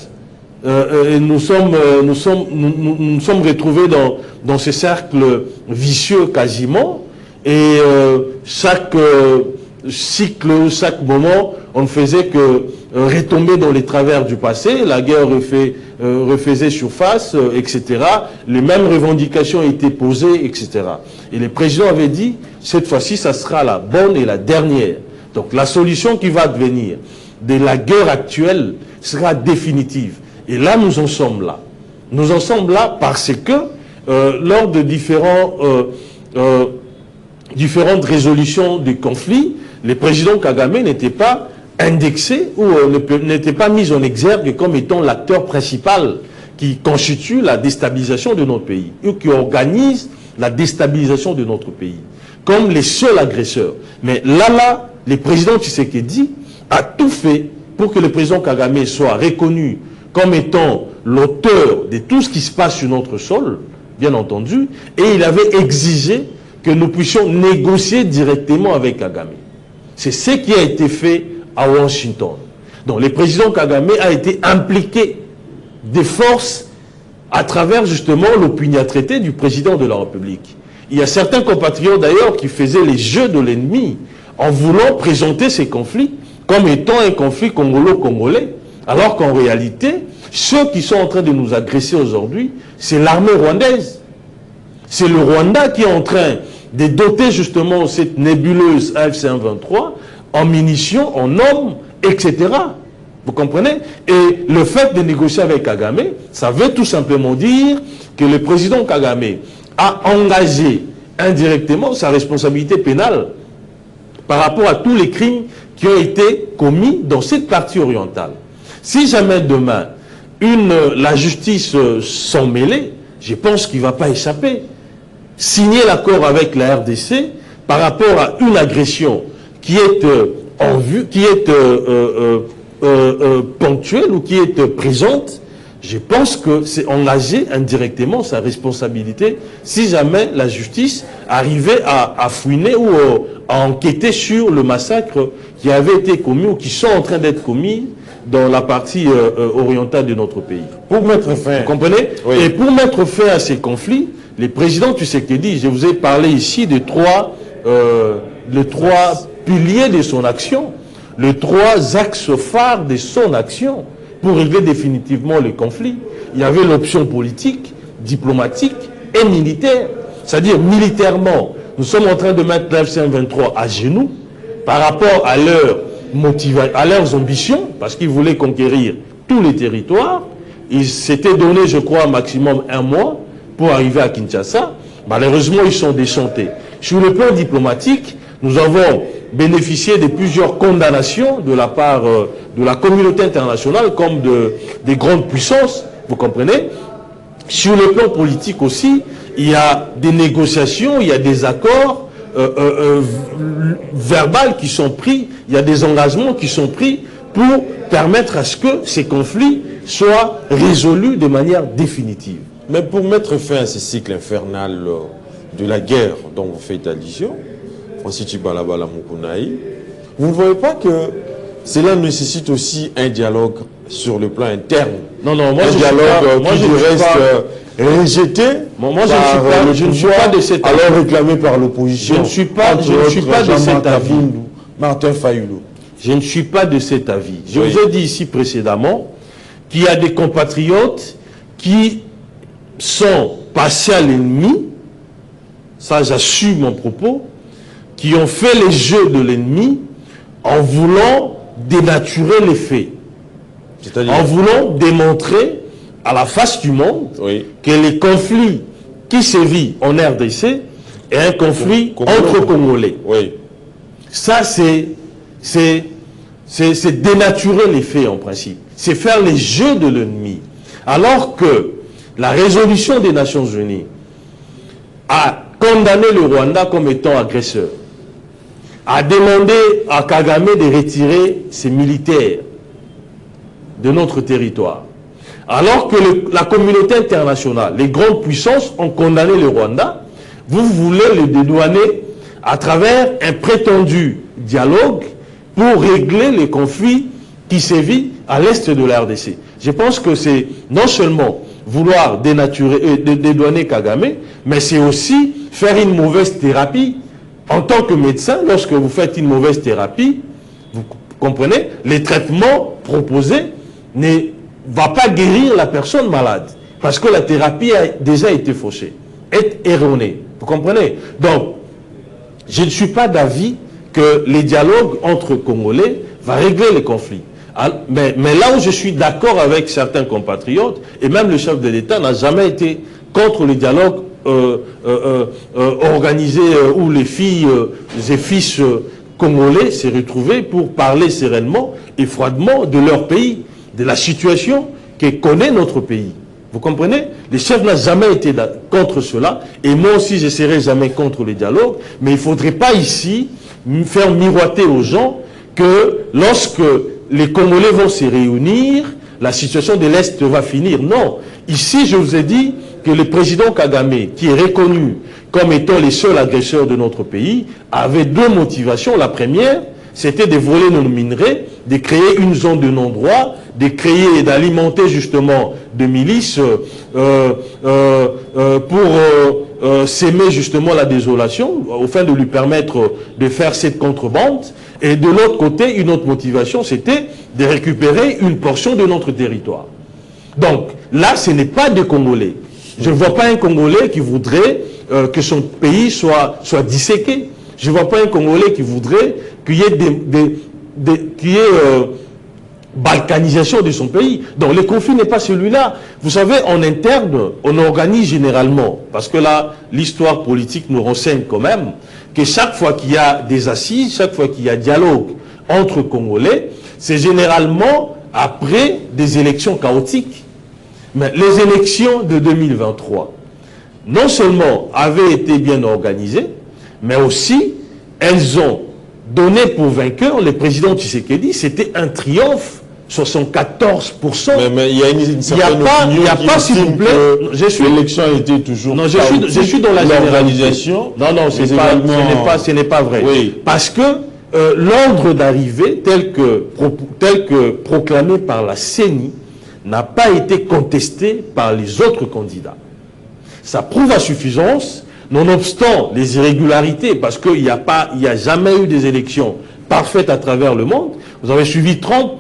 Speaker 2: et nous sommes retrouvés dans ce cercle vicieux quasiment. Et chaque cycle, chaque moment, on ne faisait que retomber dans les travers du passé, la guerre refaisait surface, etc. Les mêmes revendications étaient posées, etc. Et le président avait dit, cette fois-ci, ça sera la bonne et la dernière. Donc la solution qui va advenir de la guerre actuelle sera définitive. Et là, nous en sommes là. Nous en sommes là parce que lors de différents différentes résolutions des conflits, le président Kagame n'était pas indexé ou n'était pas mis en exergue comme étant l'acteur principal qui constitue la déstabilisation de notre pays, ou qui organise la déstabilisation de notre pays, comme les seuls agresseurs. Mais là, le président Tshisekedi a tout fait pour que le président Kagame soit reconnu comme étant l'auteur de tout ce qui se passe sur notre sol, bien entendu, et il avait exigé que nous puissions négocier directement avec Kagame. C'est ce qui a été fait à Washington. Donc le président Kagame a été impliqué des forces à travers justement l'opiniâtreté du président de la République. Il y a certains compatriotes d'ailleurs qui faisaient les jeux de l'ennemi en voulant présenter ces conflits comme étant un conflit congolo-congolais, alors qu'en réalité, ceux qui sont en train de nous agresser aujourd'hui, c'est l'armée rwandaise. C'est le Rwanda qui est en train de doter justement cette nébuleuse AFC-123 en munitions, en hommes, etc. Vous comprenez? Et le fait de négocier avec Kagame, ça veut tout simplement dire que le président Kagame a engagé indirectement sa responsabilité pénale par rapport à tous les crimes qui ont été commis dans cette partie orientale. Si jamais demain, la justice s'en mêlait, je pense qu'il ne va pas échapper. Signer l'accord avec la RDC par rapport à une agression qui est en vue, qui est ponctuelle ou qui est présente, je pense que c'est engager indirectement sa responsabilité si jamais la justice arrivait à fouiner ou à enquêter sur le massacre qui avait été commis ou qui sont en train d'être commis dans la partie orientale de notre pays.
Speaker 1: Pour mettre fin...
Speaker 2: Vous comprenez?
Speaker 1: Oui.
Speaker 2: Et pour mettre fin à ces conflits, le président Tshisekedi, je vous ai parlé ici de trois piliers de son action, les trois axes phares de son action pour régler définitivement le conflit. Il y avait l'option politique, diplomatique et militaire. C'est-à-dire militairement, nous sommes en train de mettre l'AFC-123 à genoux par rapport à leurs ambitions, parce qu'ils voulaient conquérir tous les territoires. Ils s'étaient donné, je crois, maximum 1 mois pour arriver à Kinshasa. Malheureusement, ils sont déchantés. Sur le plan diplomatique, nous avons bénéficié de plusieurs condamnations de la part de la communauté internationale comme des grandes puissances, vous comprenez. Sur le plan politique aussi, il y a des négociations, il y a des accords verbaux qui sont pris, il y a des engagements qui sont pris pour permettre à ce que ces conflits soient résolus de manière définitive.
Speaker 1: Mais pour mettre fin à ce cycle infernal de la guerre dont vous faites allusion, Francis Tchibalabala Mukunaï, vous ne voyez pas que cela nécessite aussi un dialogue sur le plan interne?
Speaker 2: Non, moi
Speaker 1: un dialogue qui reste rejeté.
Speaker 2: Je ne suis pas de cet avis.
Speaker 1: Alors réclamé par l'opposition.
Speaker 2: Je ne suis pas de cet avis.
Speaker 1: Martin Fayoulou.
Speaker 2: Je ne suis pas de cet avis. Je
Speaker 1: Oui.
Speaker 2: vous ai dit ici précédemment qu'il y a des compatriotes qui sont passés à l'ennemi, ça j'assume mon propos, qui ont fait les jeux de l'ennemi en voulant dénaturer les faits. En voulant démontrer à la face du monde que les conflits qui sévissent en RDC est un conflit entre Congolais.
Speaker 1: Oui.
Speaker 2: Ça, c'est dénaturer les faits en principe. C'est faire les jeux de l'ennemi. Alors que la résolution des Nations Unies a condamné le Rwanda comme étant agresseur, a demandé à Kagame de retirer ses militaires de notre territoire. Alors que la communauté internationale, les grandes puissances ont condamné le Rwanda, vous voulez le dédouaner à travers un prétendu dialogue pour régler les conflits qui sévissent à l'est de la RDC. Je pense que c'est non seulement vouloir dédouaner Kagame, mais c'est aussi faire une mauvaise thérapie. En tant que médecin, lorsque vous faites une mauvaise thérapie, vous comprenez, les traitements proposés ne vont pas guérir la personne malade. Parce que la thérapie a déjà été faussée, est erronée. Vous comprenez? Donc, je ne suis pas d'avis que les dialogues entre Congolais vont régler les conflits. Mais là où je suis d'accord avec certains compatriotes, et même le chef de l'État n'a jamais été contre le dialogue organisé où les filles et fils congolais s'est retrouvés pour parler sereinement et froidement de leur pays, de la situation que connaît notre pays. Vous comprenez? Les chefs n'ont jamais été contre cela, et moi aussi je ne serai jamais contre le dialogue, mais il ne faudrait pas ici faire miroiter aux gens que lorsque les Congolais vont se réunir, la situation de l'Est va finir. Non. Ici, je vous ai dit que le président Kagame, qui est reconnu comme étant les seuls agresseurs de notre pays, avait deux motivations. La première, c'était de voler nos minerais, de créer une zone de non-droit, de créer et d'alimenter justement des milices pour s'aimer justement la désolation, afin de lui permettre de faire cette contrebande. Et de l'autre côté, une autre motivation, c'était de récupérer une portion de notre territoire. Donc là, ce n'est pas des Congolais. Je ne vois pas un Congolais qui voudrait que son pays soit disséqué. Je ne vois pas un Congolais qui voudrait qu'il y ait balkanisation de son pays. Donc le conflit n'est pas celui-là. Vous savez, en interne, on organise généralement, parce que là, l'histoire politique nous renseigne quand même, que chaque fois qu'il y a des assises, chaque fois qu'il y a dialogue entre Congolais, c'est généralement après des élections chaotiques. Mais les élections de 2023, non seulement avaient été bien organisées, mais aussi, elles ont donné pour vainqueur le président Tshisekedi. C'était un triomphe, 74%.
Speaker 1: Mais il y a une certaine
Speaker 2: il n'y a pas, s'il vous plaît,
Speaker 1: l'élection a été toujours
Speaker 2: non, je suis dans la
Speaker 1: l'organisation.
Speaker 2: Non, ce n'est pas vrai.
Speaker 1: Oui.
Speaker 2: Parce que l'ordre d'arrivée, tel que proclamé par la CENI, n'a pas été contesté par les autres candidats. Ça prouve à suffisance, nonobstant les irrégularités, parce qu'il n'y a jamais eu des élections parfaites à travers le monde. Vous avez suivi Trump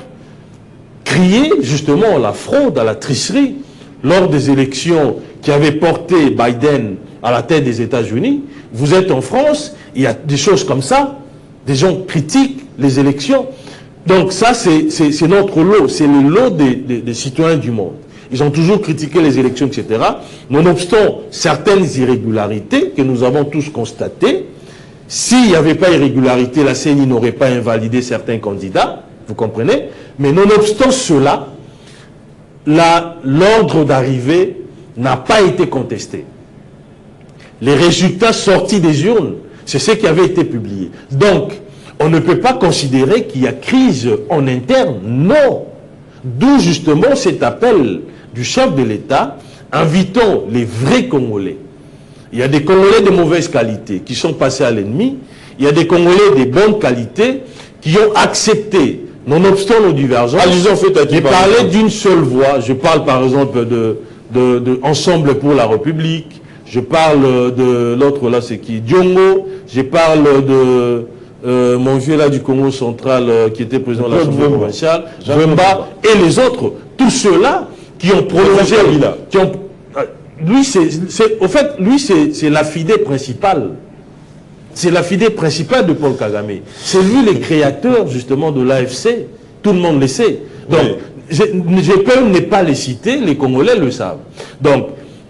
Speaker 2: crier justement à la fraude, à la tricherie, lors des élections qui avaient porté Biden à la tête des États-Unis. Vous êtes en France, il y a des choses comme ça, des gens critiquent les élections. Donc ça, c'est notre lot, c'est le lot des citoyens du monde. Ils ont toujours critiqué les élections, etc. Nonobstant certaines irrégularités que nous avons tous constatées, s'il n'y avait pas irrégularité, la CENI n'aurait pas invalidé certains candidats, vous comprenez? Mais nonobstant cela, l'ordre d'arrivée n'a pas été contesté. Les résultats sortis des urnes, c'est ce qui avait été publié. Donc, on ne peut pas considérer qu'il y a crise en interne, non. D'où justement cet appel du chef de l'État, invitant les vrais Congolais. Il y a des Congolais de mauvaise qualité qui sont passés à l'ennemi, il y a des Congolais de bonne qualité qui ont accepté, nonobstant nos divergences, de parler d'une seule voix. Je parle par exemple de Ensemble pour la République, je parle de l'autre là, c'est qui, Diongo, je parle de mon vieux là du Congo central qui était président de l'Assemblée provinciale, Wemba et les autres, tous ceux-là qui ont prolongé, lui c'est l'affidé principal. C'est l'affidé principal de Paul Kagame. C'est lui le créateur justement de l'AFC. Tout le monde le sait. Donc, oui. Je peux ne pas les citer, les Congolais le savent. Donc,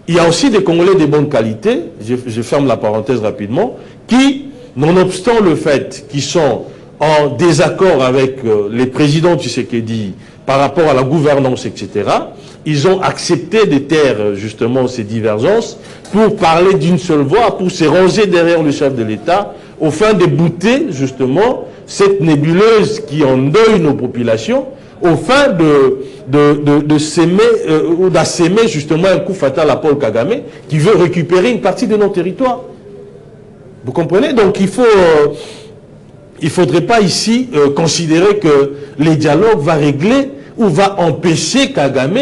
Speaker 2: il y a aussi des Congolais de bonne qualité, je ferme la parenthèse rapidement, qui, nonobstant le fait qu'ils sont en désaccord avec les présidents Tshisekedi par rapport à la gouvernance, etc., ils ont accepté de taire justement ces divergences pour parler d'une seule voix, pour se ranger derrière le chef de l'État, au fin de bouter justement cette nébuleuse qui endeuille nos populations, au fin de s'aimer ou d'assaimer justement un coup fatal à Paul Kagame qui veut récupérer une partie de nos territoires. Vous comprenez? Donc il ne faudrait pas ici considérer que les dialogues vont régler ou va empêcher Kagame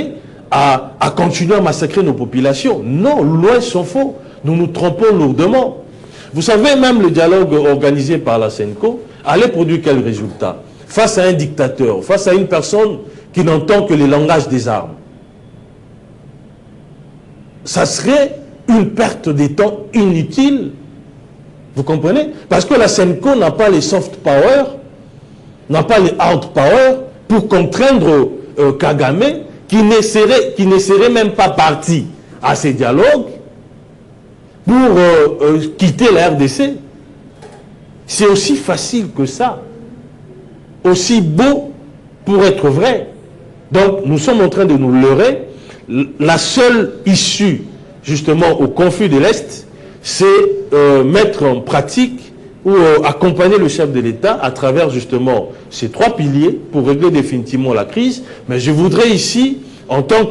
Speaker 2: à continuer à massacrer nos populations. Non, loin s'en faut. Nous nous trompons lourdement. Vous savez, même le dialogue organisé par la CENCO allait produire quel résultat? Face à un dictateur, face à une personne qui n'entend que le langage des armes. Ça serait une perte de temps inutile. Vous comprenez? Parce que la CENCO n'a pas les soft power, n'a pas les hard power pour contraindre Kagame qui ne serait même pas parti à ces dialogues, pour quitter la RDC. C'est aussi facile que ça. Aussi beau pour être vrai. Donc, nous sommes en train de nous leurrer. La seule issue, justement, au conflit de l'Est, c'est mettre en pratique ou accompagner le chef de l'État à travers, justement, ces 3 piliers pour régler définitivement la crise. Mais je voudrais ici, en tant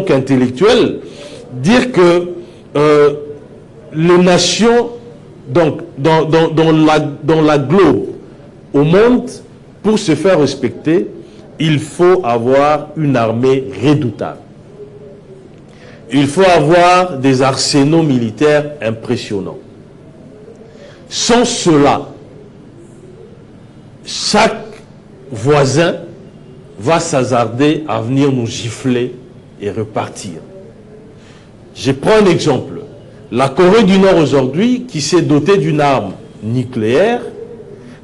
Speaker 2: qu'intellectuel, dire que les nations, donc, dans la globe, au monde, pour se faire respecter, il faut avoir une armée redoutable. Il faut avoir des arsenaux militaires impressionnants. Sans cela, chaque voisin va s'hasarder à venir nous gifler et repartir. Je prends un exemple. La Corée du Nord aujourd'hui, qui s'est dotée d'une arme nucléaire,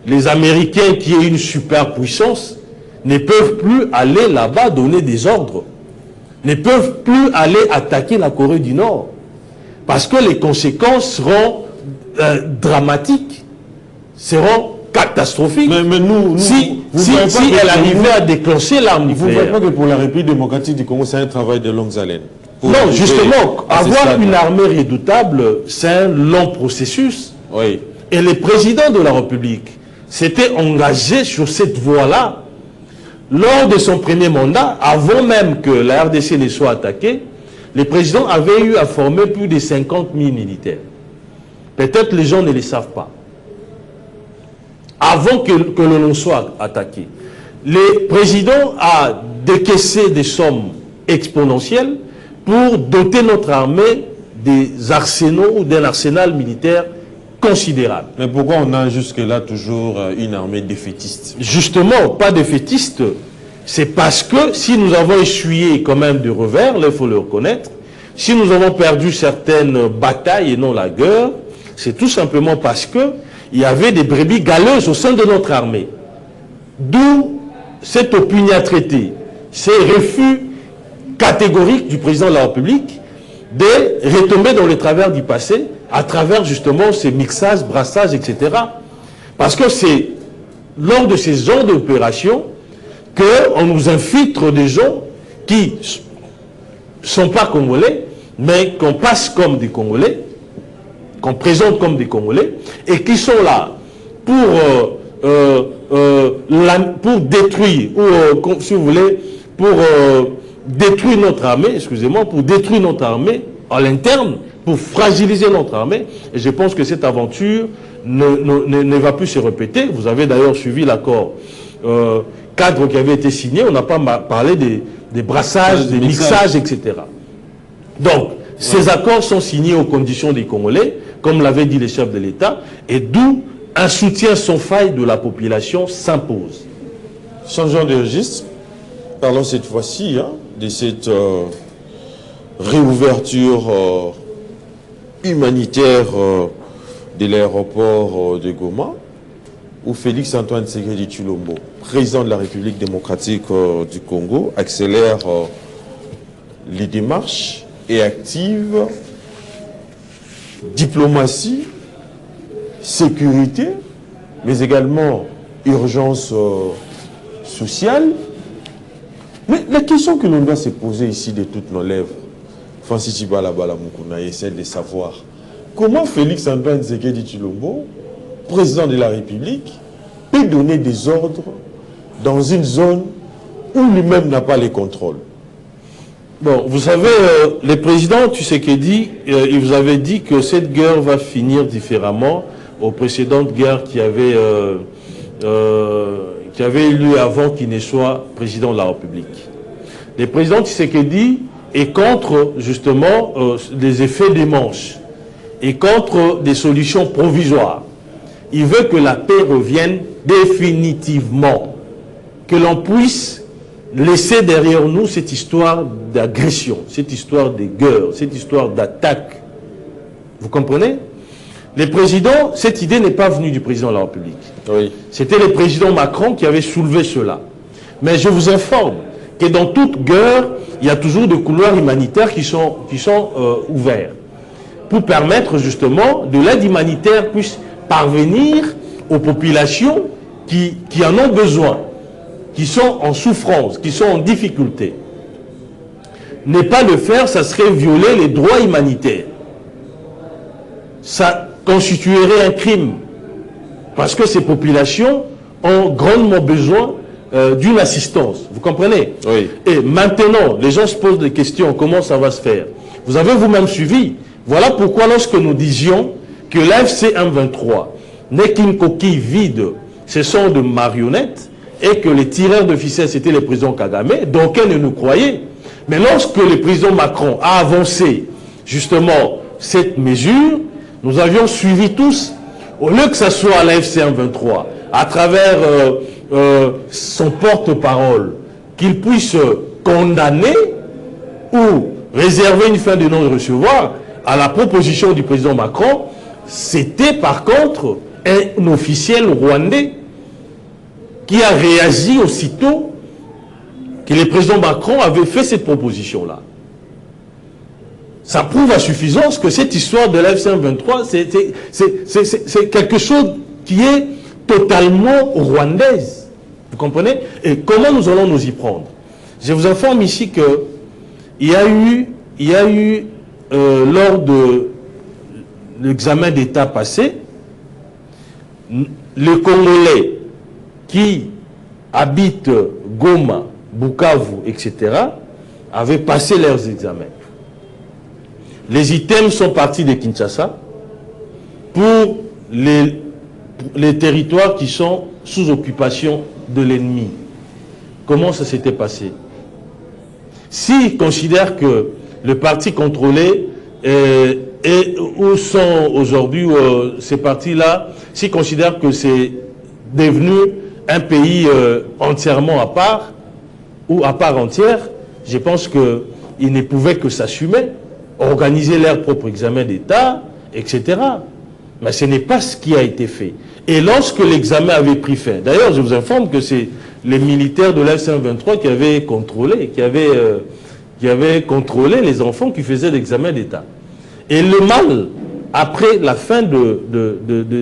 Speaker 2: les Américains, qui est une superpuissance, ne peuvent plus aller là-bas donner des ordres, ne peuvent plus aller attaquer la Corée du Nord, parce que les conséquences seront dramatiques, seront catastrophique.
Speaker 1: Mais nous
Speaker 2: si elle arrivait à déclencher l'arme nucléaire.
Speaker 1: Vous ne voyez pas que pour la République démocratique du Congo, c'est un travail de longues haleines?
Speaker 2: Non, justement, avoir une armée redoutable, c'est un long processus.
Speaker 1: Oui.
Speaker 2: Et le président de la République s'était engagé sur cette voie-là. Lors de son premier mandat, avant même que la RDC ne soit attaquée, le président avait eu à former plus de 50 000 militaires. Peut-être les gens ne le savent pas. Avant que l'on soit attaqué, le président a décaissé des sommes exponentielles pour doter notre armée des arsenaux ou d'un arsenal militaire considérable.
Speaker 1: Mais pourquoi on a jusque-là toujours une armée défaitiste?
Speaker 2: Justement, pas défaitiste. C'est parce que si nous avons essuyé quand même du revers, là il faut le reconnaître, si nous avons perdu certaines batailles et non la guerre, c'est tout simplement parce que il y avait des brebis galeuses au sein de notre armée. D'où cette opiniâtreté, ces refus catégoriques du président de la République de retomber dans les travers du passé à travers justement ces mixages, brassages, etc. Parce que c'est lors de ces genres d'opérations qu'on nous infiltre des gens qui ne sont pas congolais, mais qu'on passe comme des Congolais, qu'on présente comme des Congolais, et qui sont là pour détruire, ou si vous voulez, pour détruire notre armée, excusez-moi, pour détruire notre armée à l'interne, pour fragiliser notre armée. Et je pense que cette aventure ne va plus se répéter. Vous avez d'ailleurs suivi l'accord cadre qui avait été signé. On n'a pas parlé des brassages, des mixages, etc. Donc, ces accords sont signés aux conditions des Congolais, comme l'avait dit les chefs de l'État, et d'où un soutien sans faille de la population s'impose.
Speaker 1: Changeons de registre. Parlons cette fois-ci de cette réouverture humanitaire de l'aéroport de Goma, où Félix Antoine Tshisekedi Tshilombo, président de la République démocratique du Congo, accélère les démarches et active diplomatie, sécurité, mais également urgence sociale. Mais la question que l'on doit se poser ici de toutes nos lèvres, Francis Tshibala Mukuna, essaie de savoir comment Félix Antoine Tshisekedi Tshilombo, président de la République, peut donner des ordres dans une zone où lui-même n'a pas les contrôles.
Speaker 2: Bon, vous savez, le président Tshisekedi, il vous avait dit que cette guerre va finir différemment aux précédentes guerres qui avaient eu lieu avant qu'il ne soit président de la République. Le président Tshisekedi est contre, justement, les effets des manches et contre des solutions provisoires. Il veut que la paix revienne définitivement, que l'on puisse laisser derrière nous cette histoire d'agression, cette histoire de guerre, cette histoire d'attaque. Vous comprenez? Le président, cette idée n'est pas venue du président de la République.
Speaker 1: Oui.
Speaker 2: C'était le président Macron qui avait soulevé cela. Mais je vous informe que dans toute guerre, il y a toujours des couloirs humanitaires qui sont ouverts pour permettre justement de l'aide humanitaire puisse parvenir aux populations qui en ont besoin, qui sont en souffrance, qui sont en difficulté. Ne pas le faire, ça serait violer les droits humanitaires. Ça constituerait un crime parce que ces populations ont grandement besoin d'une assistance. Vous comprenez?
Speaker 1: Oui.
Speaker 2: Et maintenant, les gens se posent des questions. Comment ça va se faire? Vous avez vous-même suivi. Voilà pourquoi lorsque nous disions que l'AFC M23 n'est qu'une coquille vide, ce sont de marionnettes, et que les tireurs de ficelles, c'était le président Kagame, d'aucuns ne nous croyaient. Mais lorsque le président Macron a avancé justement cette mesure, nous avions suivi tous, au lieu que ce soit l'AFC M23, à travers son porte-parole, qu'il puisse condamner ou réserver une fin de non-recevoir à la proposition du président Macron, c'était par contre un officiel rwandais qui a réagi aussitôt que le président Macron avait fait cette proposition-là. Ça prouve à suffisance que cette histoire de l'AFC M23, c'est quelque chose qui est totalement rwandaise. Vous comprenez? Et comment nous allons nous y prendre? Je vous informe ici que il y a eu lors de l'examen d'État passé, les Congolais qui habitent Goma, Bukavu, etc., avaient passé leurs examens. Les items sont partis de Kinshasa pour les territoires qui sont sous occupation de l'ennemi. Comment ça s'était passé? S'ils considèrent que le parti contrôlé et où sont aujourd'hui ces partis-là, s'ils considèrent que c'est devenu un pays entièrement à part ou à part entière, je pense qu'ils ne pouvaient que s'assumer, organiser leur propre examen d'État, etc. Mais ce n'est pas ce qui a été fait. Et lorsque l'examen avait pris fin, d'ailleurs je vous informe que c'est les militaires de l'AFC M23 qui avaient contrôlé les enfants qui faisaient l'examen d'État. Et le mal, après la fin de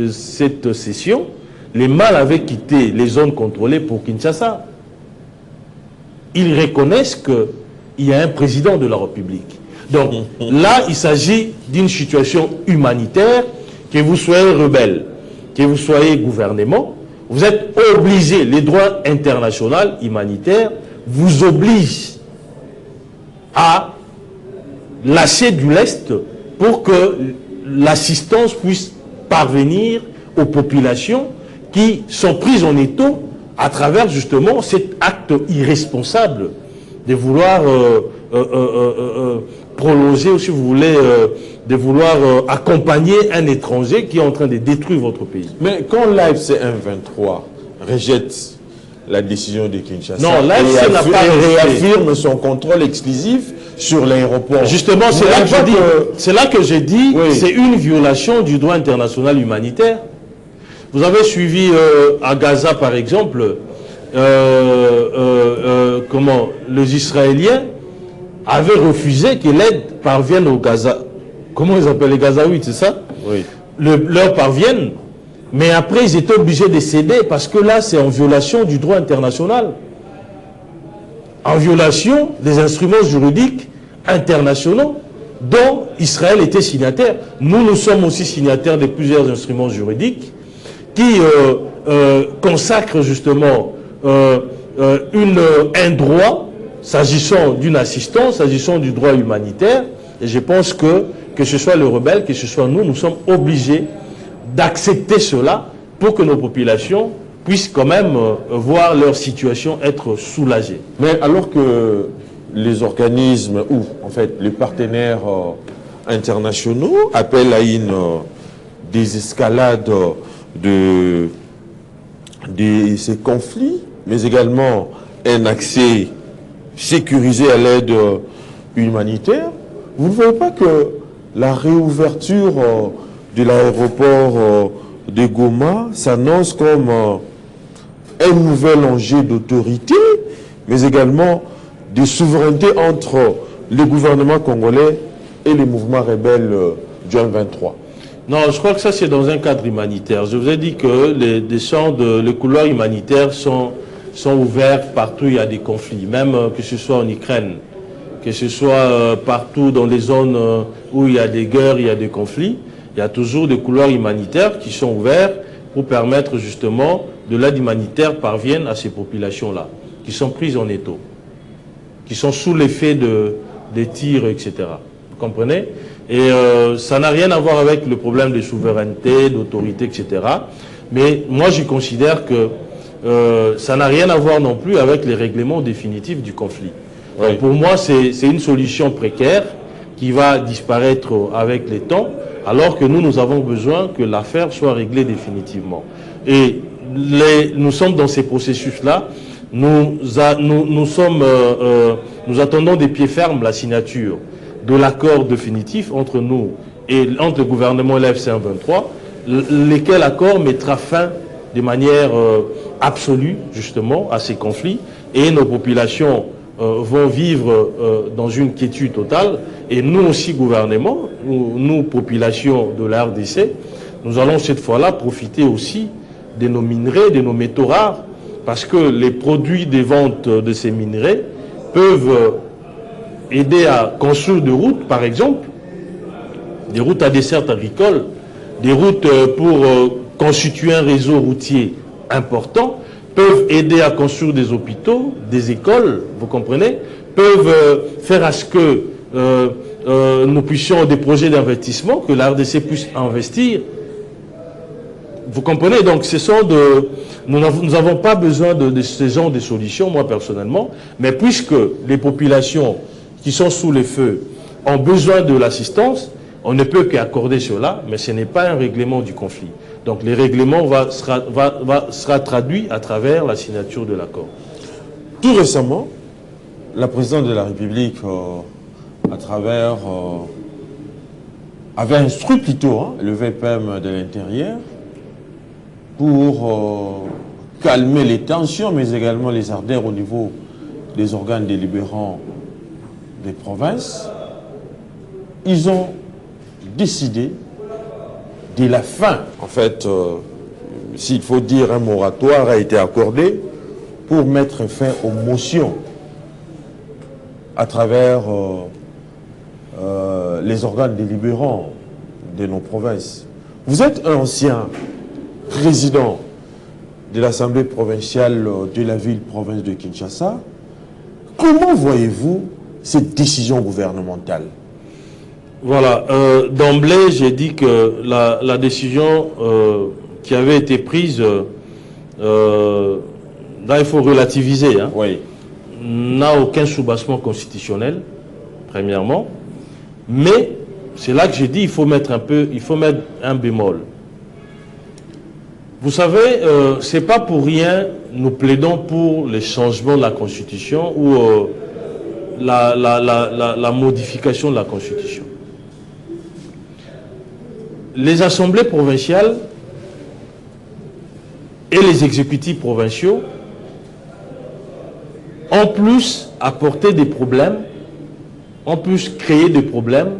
Speaker 2: cette session, les mâles avaient quitté les zones contrôlées pour Kinshasa. Ils reconnaissent qu'il y a un président de la République. Donc là, il s'agit d'une situation humanitaire, que vous soyez rebelle, que vous soyez gouvernement, vous êtes obligés, les droits internationaux humanitaires vous obligent à lâcher du lest pour que l'assistance puisse parvenir aux populations qui sont prises en étau à travers justement cet acte irresponsable de vouloir prolonger, ou si vous voulez, de vouloir accompagner un étranger qui est en train de détruire votre pays.
Speaker 1: Mais quand l'AFC M23 rejette la décision de Kinshasa,
Speaker 2: non, l'AFC n'a pas
Speaker 1: réaffirme son contrôle exclusif sur l'aéroport.
Speaker 2: Justement, c'est là que j'ai dit, oui, c'est une violation du droit international humanitaire. Vous avez suivi à Gaza, par exemple, comment les Israéliens avaient refusé que l'aide parvienne au Gaza. Comment ils appellent les Gazaouites, c'est ça?
Speaker 1: Oui.
Speaker 2: Leur parviennent. Mais après, ils étaient obligés de céder parce que là, c'est en violation du droit international. En violation des instruments juridiques internationaux dont Israël était signataire. Nous sommes aussi signataires de plusieurs instruments juridiques qui consacrent justement un droit s'agissant d'une assistance, s'agissant du droit humanitaire. Et je pense que ce soit le rebelle, que ce soit nous, nous sommes obligés d'accepter cela pour que nos populations puissent quand même voir leur situation être soulagée.
Speaker 1: Mais alors que les organismes ou en fait les partenaires internationaux appellent à une désescalade de ces conflits, mais également un accès sécurisé à l'aide humanitaire, vous ne voyez pas que la réouverture de l'aéroport de Goma s'annonce comme un nouvel enjeu d'autorité, mais également de souveraineté entre le gouvernement congolais et les mouvements rebelles du M23?
Speaker 2: Non, je crois que ça c'est dans un cadre humanitaire. Je vous ai dit que les couloirs humanitaires sont ouverts partout où il y a des conflits, même que ce soit en Ukraine, que ce soit partout dans les zones où il y a des guerres, il y a des conflits, il y a toujours des couloirs humanitaires qui sont ouverts pour permettre justement de l'aide humanitaire parvienne à ces populations-là, qui sont prises en étau, qui sont sous l'effet des tirs, etc. Vous comprenez? Et ça n'a rien à voir avec le problème de souveraineté, d'autorité, etc. Mais moi, je considère que ça n'a rien à voir non plus avec les règlements définitifs du conflit. Oui. Donc pour moi, c'est une solution précaire qui va disparaître avec le temps, alors que nous avons besoin que l'affaire soit réglée définitivement. Et nous sommes dans ces processus-là. Nous attendons des pieds fermes la signature de l'accord définitif entre nous et entre le gouvernement et l'AFC M23, lequel accord mettra fin de manière absolue, justement, à ces conflits, et nos populations vont vivre dans une quiétude totale, et nous aussi, gouvernement, nous, population de la RDC, nous allons cette fois-là profiter aussi de nos minerais, de nos métaux rares, parce que les produits des ventes de ces minerais peuvent aider à construire des routes, par exemple, des routes à dessert agricole, des routes pour constituer un réseau routier important, peuvent aider à construire des hôpitaux, des écoles, vous comprenez, peuvent faire à ce que nous puissions des projets d'investissement, que la RDC puisse investir. Vous comprenez? Donc, nous n'avons pas besoin de ce genre de solutions, moi personnellement, mais puisque les populations qui sont sous les feux ont besoin de l'assistance, on ne peut qu'accorder cela, mais ce n'est pas un règlement du conflit. Donc le règlement sera traduit à travers la signature de l'accord.
Speaker 1: Tout récemment, la présidente de la République, avait instruit plutôt le VPM de l'Intérieur pour calmer les tensions, mais également les ardeurs au niveau des organes délibérants des provinces. Ils ont décidé de la fin. En fait, s'il faut dire, un moratoire a été accordé pour mettre fin aux motions à travers les organes délibérants de nos provinces. Vous êtes un ancien président de l'Assemblée provinciale de la ville-province de Kinshasa. Comment voyez-vous cette décision gouvernementale?
Speaker 2: Voilà, d'emblée, j'ai dit que la décision qui avait été prise, là il faut relativiser,
Speaker 1: oui,
Speaker 2: n'a aucun soubassement constitutionnel, premièrement, mais c'est là que j'ai dit il faut mettre un bémol. Vous savez, c'est pas pour rien, nous plaidons pour les changements de la Constitution ou la modification de la Constitution. Les assemblées provinciales et les exécutifs provinciaux ont plus apporté des problèmes, ont plus créé des problèmes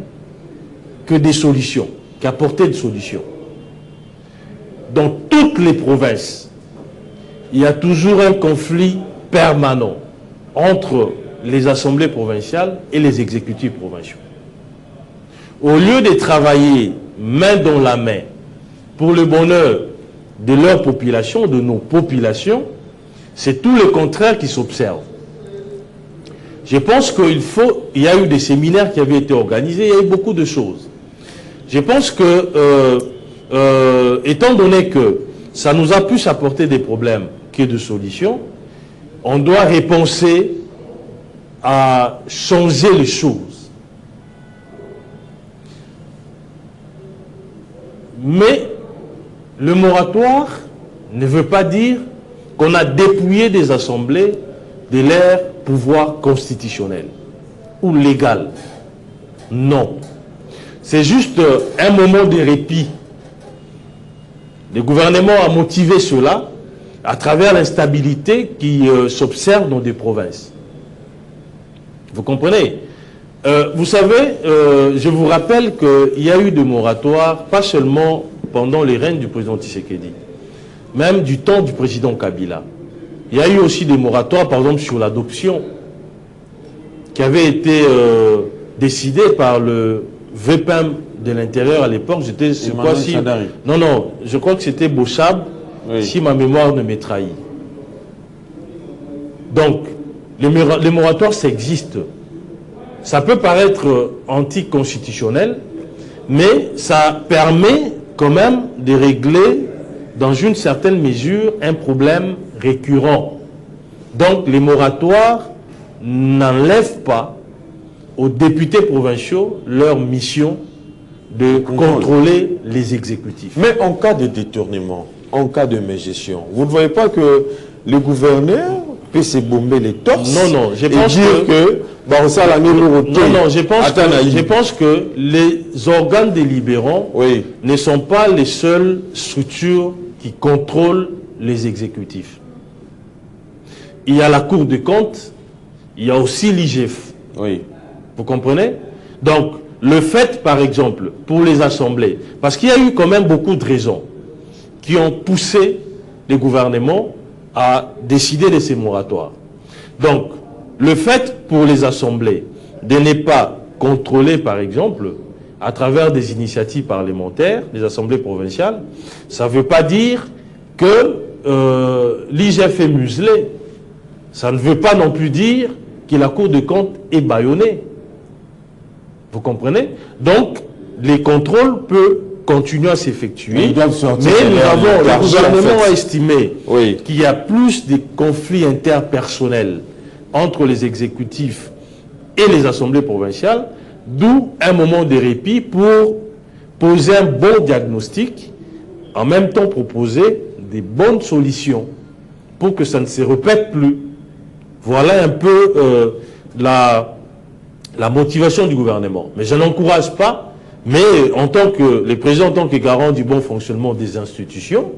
Speaker 2: que des solutions, qu'apporter des solutions. Dans toutes les provinces, il y a toujours un conflit permanent entre les assemblées provinciales et les exécutifs provinciaux. Au lieu de travailler main dans la main pour le bonheur de leur population, de nos populations, c'est tout le contraire qui s'observe. Je pense qu'il y a eu des séminaires qui avaient été organisés, il y a eu beaucoup de choses. Je pense que, étant donné que ça nous a plus apporté des problèmes que de solutions, on doit repenser à changer les choses. Mais le moratoire ne veut pas dire qu'on a dépouillé des assemblées de leur pouvoir constitutionnel ou légal. Non. C'est juste un moment de répit. Le gouvernement a motivé cela à travers l'instabilité qui s'observe dans des provinces. Vous comprenez? Vous savez, je vous rappelle qu'il y a eu des moratoires, pas seulement pendant les règnes du président Tshisekedi, même du temps du président Kabila. Il y a eu aussi des moratoires, par exemple, sur l'adoption, qui avait été décidé par le VPM de l'intérieur à l'époque. J'étais, je crois, si... Non, non, je crois que c'était Bochab, oui, si ma mémoire ne me trahit. Donc, les moratoires, ça existe. Ça peut paraître anticonstitutionnel, mais ça permet quand même de régler, dans une certaine mesure, un problème récurrent. Donc, les moratoires n'enlèvent pas aux députés provinciaux leur mission de contrôler les exécutifs.
Speaker 1: Mais en cas de détournement, en cas de mégestion, vous ne voyez pas que le gouverneur peut se bomber les torses?
Speaker 2: Non, non, je pense
Speaker 1: que non, non,
Speaker 2: je pense que les organes délibérants, oui, ne sont pas les seules structures qui contrôlent les exécutifs. Il y a la Cour des comptes, il y a aussi l'IGF.
Speaker 1: Oui.
Speaker 2: Vous comprenez? Donc, le fait, par exemple, pour les assemblées, parce qu'il y a eu quand même beaucoup de raisons qui ont poussé les gouvernements à décider de ces moratoires. Donc, le fait pour les assemblées de ne pas contrôler, par exemple, à travers des initiatives parlementaires, des assemblées provinciales, ça ne veut pas dire que l'IGF est muselé. Ça ne veut pas non plus dire que la Cour des comptes est bâillonnée. Vous comprenez? Donc, les contrôles peuvent continuer à s'effectuer. Mais le gouvernement a estimé, oui, qu'il y a plus de conflits interpersonnels entre les exécutifs et les assemblées provinciales, d'où un moment de répit pour poser un bon diagnostic, en même temps proposer des bonnes solutions pour que ça ne se répète plus. Voilà un peu la motivation du gouvernement. Mais je n'encourage pas, mais en tant que le président, en tant que garant du bon fonctionnement des institutions,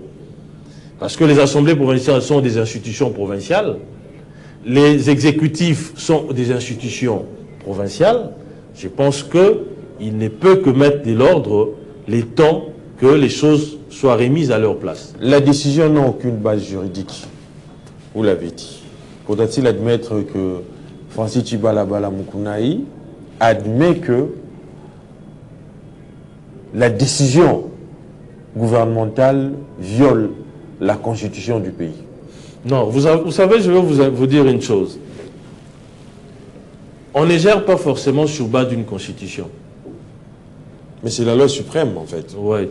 Speaker 2: parce que les assemblées provinciales sont des institutions provinciales, les exécutifs sont des institutions provinciales, je pense qu'il ne peut que mettre de l'ordre les temps que les choses soient remises à leur place.
Speaker 1: La décision n'a aucune base juridique, vous l'avez dit. Faudra-t-il admettre que Francis Tchibalabala Moukounai admet que la décision gouvernementale viole la constitution du pays?
Speaker 2: Non, vous savez, je vais vous dire une chose. On ne gère pas forcément sur base d'une constitution.
Speaker 1: Mais c'est la loi suprême, en fait.
Speaker 2: Oui.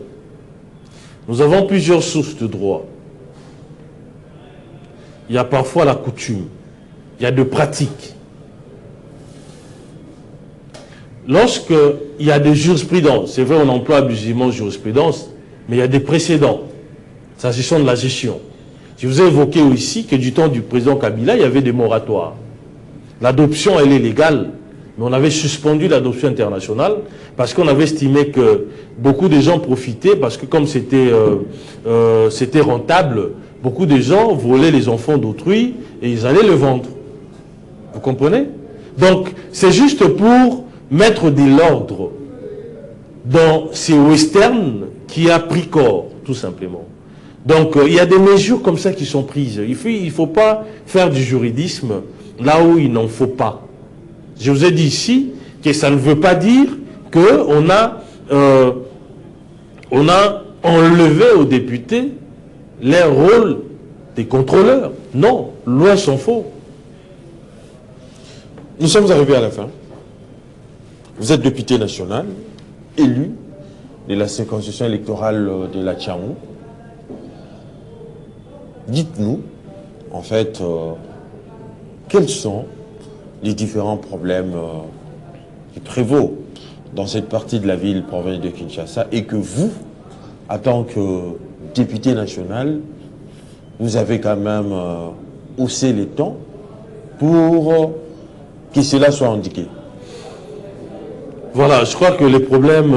Speaker 2: Nous avons plusieurs sources de droit. Il y a parfois la coutume. Il y a de pratiques. Lorsqu'il y a des jurisprudences, c'est vrai, on emploie abusivement jurisprudence, mais il y a des précédents, s'agissant de la gestion. Je vous ai évoqué ici que du temps du président Kabila, il y avait des moratoires. L'adoption, elle est légale, mais on avait suspendu l'adoption internationale parce qu'on avait estimé que beaucoup de gens profitaient, parce que comme c'était rentable, beaucoup de gens volaient les enfants d'autrui et ils allaient le vendre. Vous comprenez? Donc, c'est juste pour mettre de l'ordre dans ces westerns qui a pris corps, tout simplement. Donc, il y a des mesures comme ça qui sont prises. Il ne faut pas faire du juridisme là où il n'en faut pas. Je vous ai dit ici que ça ne veut pas dire qu'on a enlevé aux députés leur rôle des contrôleurs. Non, loin s'en faut.
Speaker 1: Nous sommes arrivés à la fin. Vous êtes député national, élu de la circonscription électorale de la Tchamou. Dites-nous, en fait, quels sont les différents problèmes qui prévaut dans cette partie de la ville province de Kinshasa et que vous, en tant que député national, vous avez quand même haussé les tons pour que cela soit indiqué.
Speaker 2: Voilà, je crois que les problèmes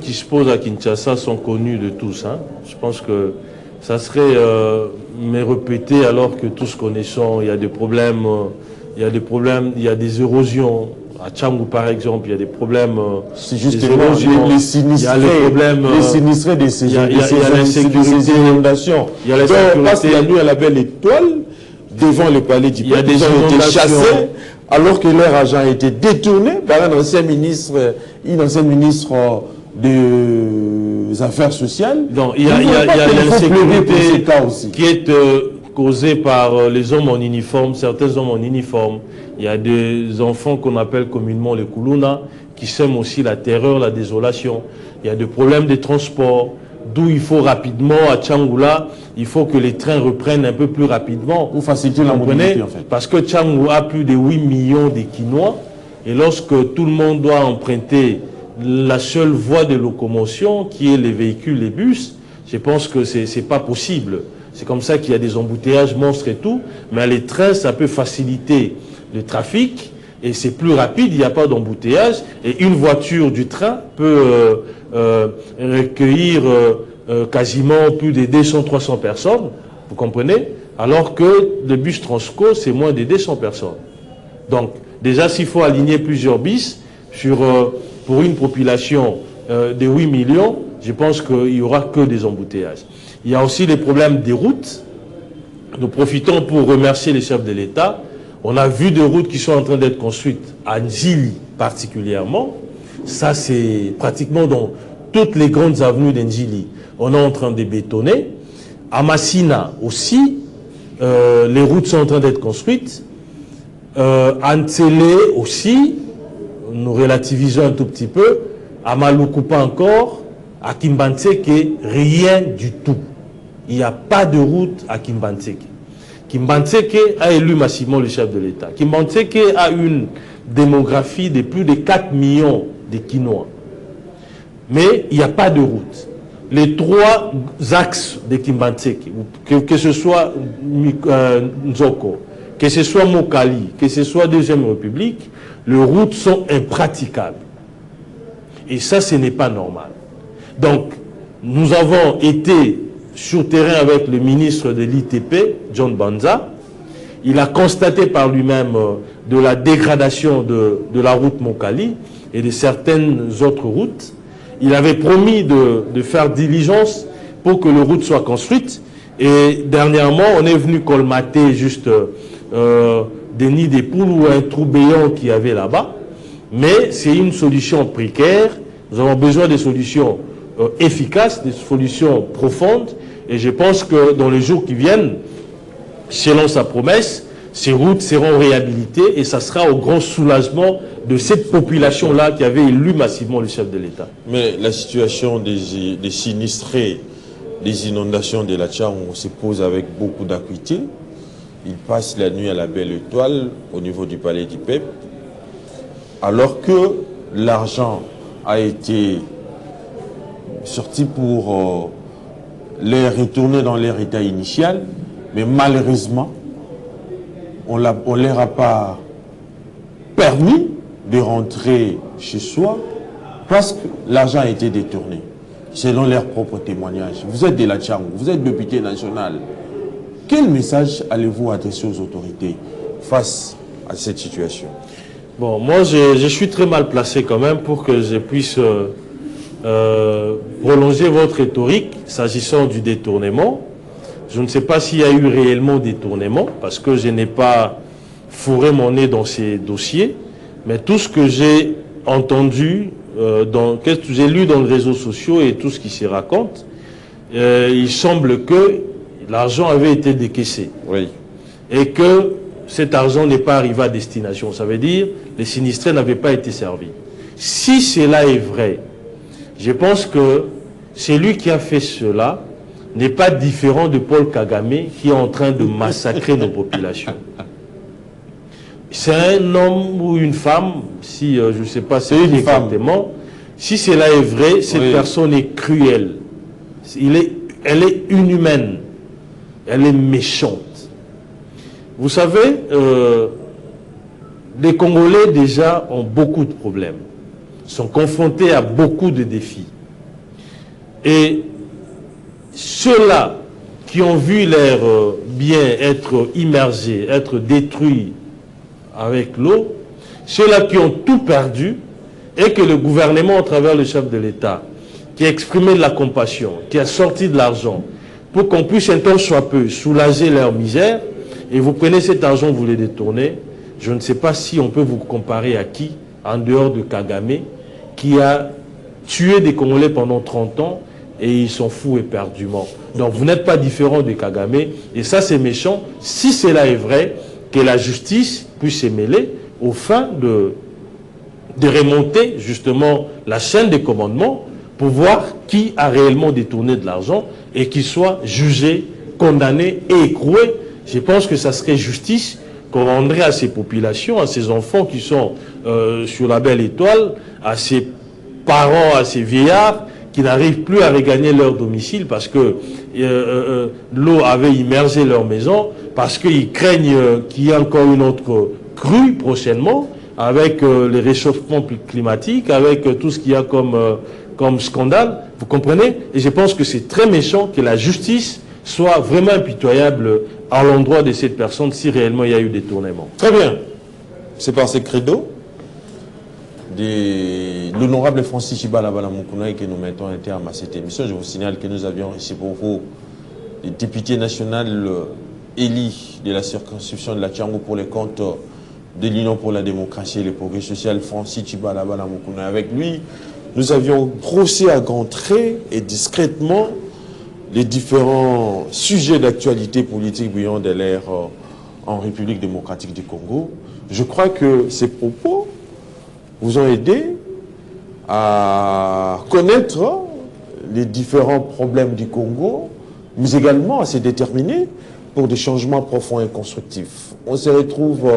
Speaker 2: qui se posent à Kinshasa sont connus de tous. Hein. Je pense que ça serait me répéter alors que tous connaissons, il y a des problèmes il y a des problèmes, il y a des érosions. À Tchangou, par exemple, il y a des problèmes.
Speaker 1: C'est justement les sinistrés.
Speaker 2: Il y a les problèmes.
Speaker 1: Les sinistrés de ces inondations.
Speaker 2: Il y a la
Speaker 1: Donc,
Speaker 2: sécurité.
Speaker 1: parce la nuit à la belle étoile, devant le palais du peuple,
Speaker 2: ils ont été chassés,
Speaker 1: alors que leur argent a été détourné par une ancienne ministre des Affaires sociales.
Speaker 2: Donc, il y a l'insécurité qui est causée par les hommes en uniforme, certains hommes en uniforme. Il y a des enfants qu'on appelle communément les Koulouna, qui sèment aussi la terreur, la désolation. Il y a des problèmes de transport, d'où il faut rapidement, à Tchangoula, il faut que les trains reprennent un peu plus rapidement.
Speaker 1: Pour faciliter la mobilité, en fait.
Speaker 2: Parce que Tchangou a plus de 8 millions de Quinois, et lorsque tout le monde doit emprunter la seule voie de locomotion, qui est les véhicules, les bus, je pense que c'est pas possible. C'est comme ça qu'il y a des embouteillages monstres et tout, mais les trains, ça peut faciliter le trafic, et c'est plus rapide, il n'y a pas d'embouteillage, et une voiture du train peut recueillir quasiment plus de 200-300 personnes, vous comprenez, alors que le bus Transco, c'est moins de 200 personnes. Donc, déjà, s'il faut aligner plusieurs bus pour une population de 8 millions, je pense qu'il n'y aura que des embouteillages. Il y a aussi les problèmes des routes. Nous profitons pour remercier les chefs de l'État. On a vu des routes qui sont en train d'être construites à Ndjili particulièrement. Ça, c'est pratiquement dans toutes les grandes avenues d'Ndjili. On est en train de bétonner. À Massina aussi, les routes sont en train d'être construites. À Ntsele aussi, nous relativisons un tout petit peu. À Malukupa encore. À Kimbantseke, rien du tout. Il n'y a pas de route à Kimbantseke. Kimbantseke a élu massivement le chef de l'État. Kimbantseke a une démographie de plus de 4 millions de Quinois. Mais il n'y a pas de route. Les 3 axes de Kimbantseke, que ce soit Nzoko, que ce soit Mokali, que ce soit Deuxième République, les routes sont impraticables. Et ça, ce n'est pas normal. Donc, nous avons été sur terrain avec le ministre de l'ITP, John Banza. Il a constaté par lui-même de la dégradation de la route Mokali et de certaines autres routes. Il avait promis de faire diligence pour que les routes soient construites. Et dernièrement, on est venu colmater juste des nids des poules ou un trou béant qu'il y avait là-bas. Mais c'est une solution précaire. Nous avons besoin de solutions efficaces, des solutions profondes. Et je pense que dans les jours qui viennent, selon sa promesse, ces routes seront réhabilitées et ça sera au grand soulagement de cette population-là qui avait élu massivement le chef de l'État.
Speaker 1: Mais la situation des sinistrés, des inondations de la Tchad, on se pose avec beaucoup d'acuité. Ils passent la nuit à la belle étoile au niveau du palais du peuple, alors que l'argent a été sorti pour les retourner dans leur état initial, mais malheureusement, on ne leur a pas permis de rentrer chez soi parce que l'argent a été détourné, selon leurs propres témoignages. Vous êtes de la Tchangou, vous êtes député national. Quel message allez-vous adresser aux autorités face à cette situation?
Speaker 2: Bon, moi, je suis très mal placé quand même pour que je puisse prolonger votre rhétorique s'agissant du détournement. Je ne sais pas s'il y a eu réellement détournement, parce que je n'ai pas fourré mon nez dans ces dossiers, mais tout ce que j'ai entendu, qu'est-ce que j'ai lu dans les réseaux sociaux et tout ce qui s'y raconte, il semble que l'argent avait été décaissé.
Speaker 1: Oui.
Speaker 2: Et que cet argent n'est pas arrivé à destination. Ça veut dire que les sinistrés n'avaient pas été servis. Si cela est vrai, je pense que celui qui a fait cela n'est pas différent de Paul Kagame qui est en train de massacrer nos populations. C'est un homme ou une femme, si je ne sais pas c'est exactement, si cela est vrai, cette personne est cruelle. Elle est inhumaine. Elle est méchante. Vous savez, les Congolais déjà ont beaucoup de problèmes, sont confrontés à beaucoup de défis. Et ceux-là qui ont vu leurs biens être immergés, être détruits avec l'eau, ceux-là qui ont tout perdu, et que le gouvernement, à travers le chef de l'État, qui a exprimé de la compassion, qui a sorti de l'argent, pour qu'on puisse un temps soit peu soulager leur misère, et vous prenez cet argent, vous le détournez, je ne sais pas si on peut vous comparer à qui, en dehors de Kagame, qui a tué des Congolais pendant 30 ans, et ils s'en foutent éperdument. Donc vous n'êtes pas différent de Kagame, et ça c'est méchant, si cela est vrai, que la justice puisse se mêler aux fins de remonter justement la chaîne des commandements pour voir qui a réellement détourné de l'argent et qu'il soit jugé, condamné et écroué. Je pense que ça serait justice qu'on rendrait à ces populations, à ces enfants qui sont sur la belle étoile, à ces parents, à ces vieillards qui n'arrivent plus à regagner leur domicile parce que l'eau avait immergé leur maison, parce qu'ils craignent qu'il y ait encore une autre crue prochainement, avec les réchauffements climatiques, avec tout ce qu'il y a comme scandale, vous comprenez? Et je pense que c'est très méchant que la justice soit vraiment impitoyable à l'endroit de cette personne si réellement il y a eu détournement.
Speaker 1: Très bien. C'est par ces credos de l'honorable Francis Tshibala Bala Moukouna que nous mettons un terme à cette émission. Je vous signale que nous avions ici pour vous le député national élu de la circonscription de la Tchango pour les comptes de l'Union pour la démocratie et le progrès social, Francis Tshibala Bala Moukouna. Avec lui, nous avions brossé à grands traits et discrètement les différents sujets d'actualité politique bouillant de l'air en République démocratique du Congo. Je crois que ces propos vous ont aidé à connaître les différents problèmes du Congo, mais également à se déterminer pour des changements profonds et constructifs. On se retrouve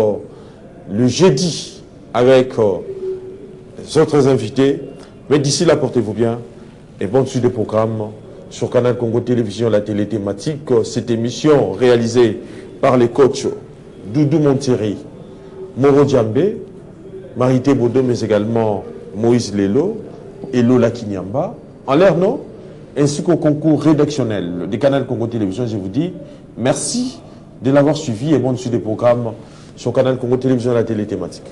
Speaker 1: le jeudi avec les autres invités, mais d'ici là, portez-vous bien et bonne suite de programme sur Canal Congo Télévision, la télé thématique. Cette émission réalisée par les coachs Doudou Montieri, Moro Djambé, Marité Bodo, mais également Moïse Lelo et Lola Kinyamba, en l'air non, ainsi qu'au concours rédactionnel du Canal Congo Télévision. Je vous dis merci de l'avoir suivi et bonne suite des programmes sur Canal Congo Télévision, la télé thématique.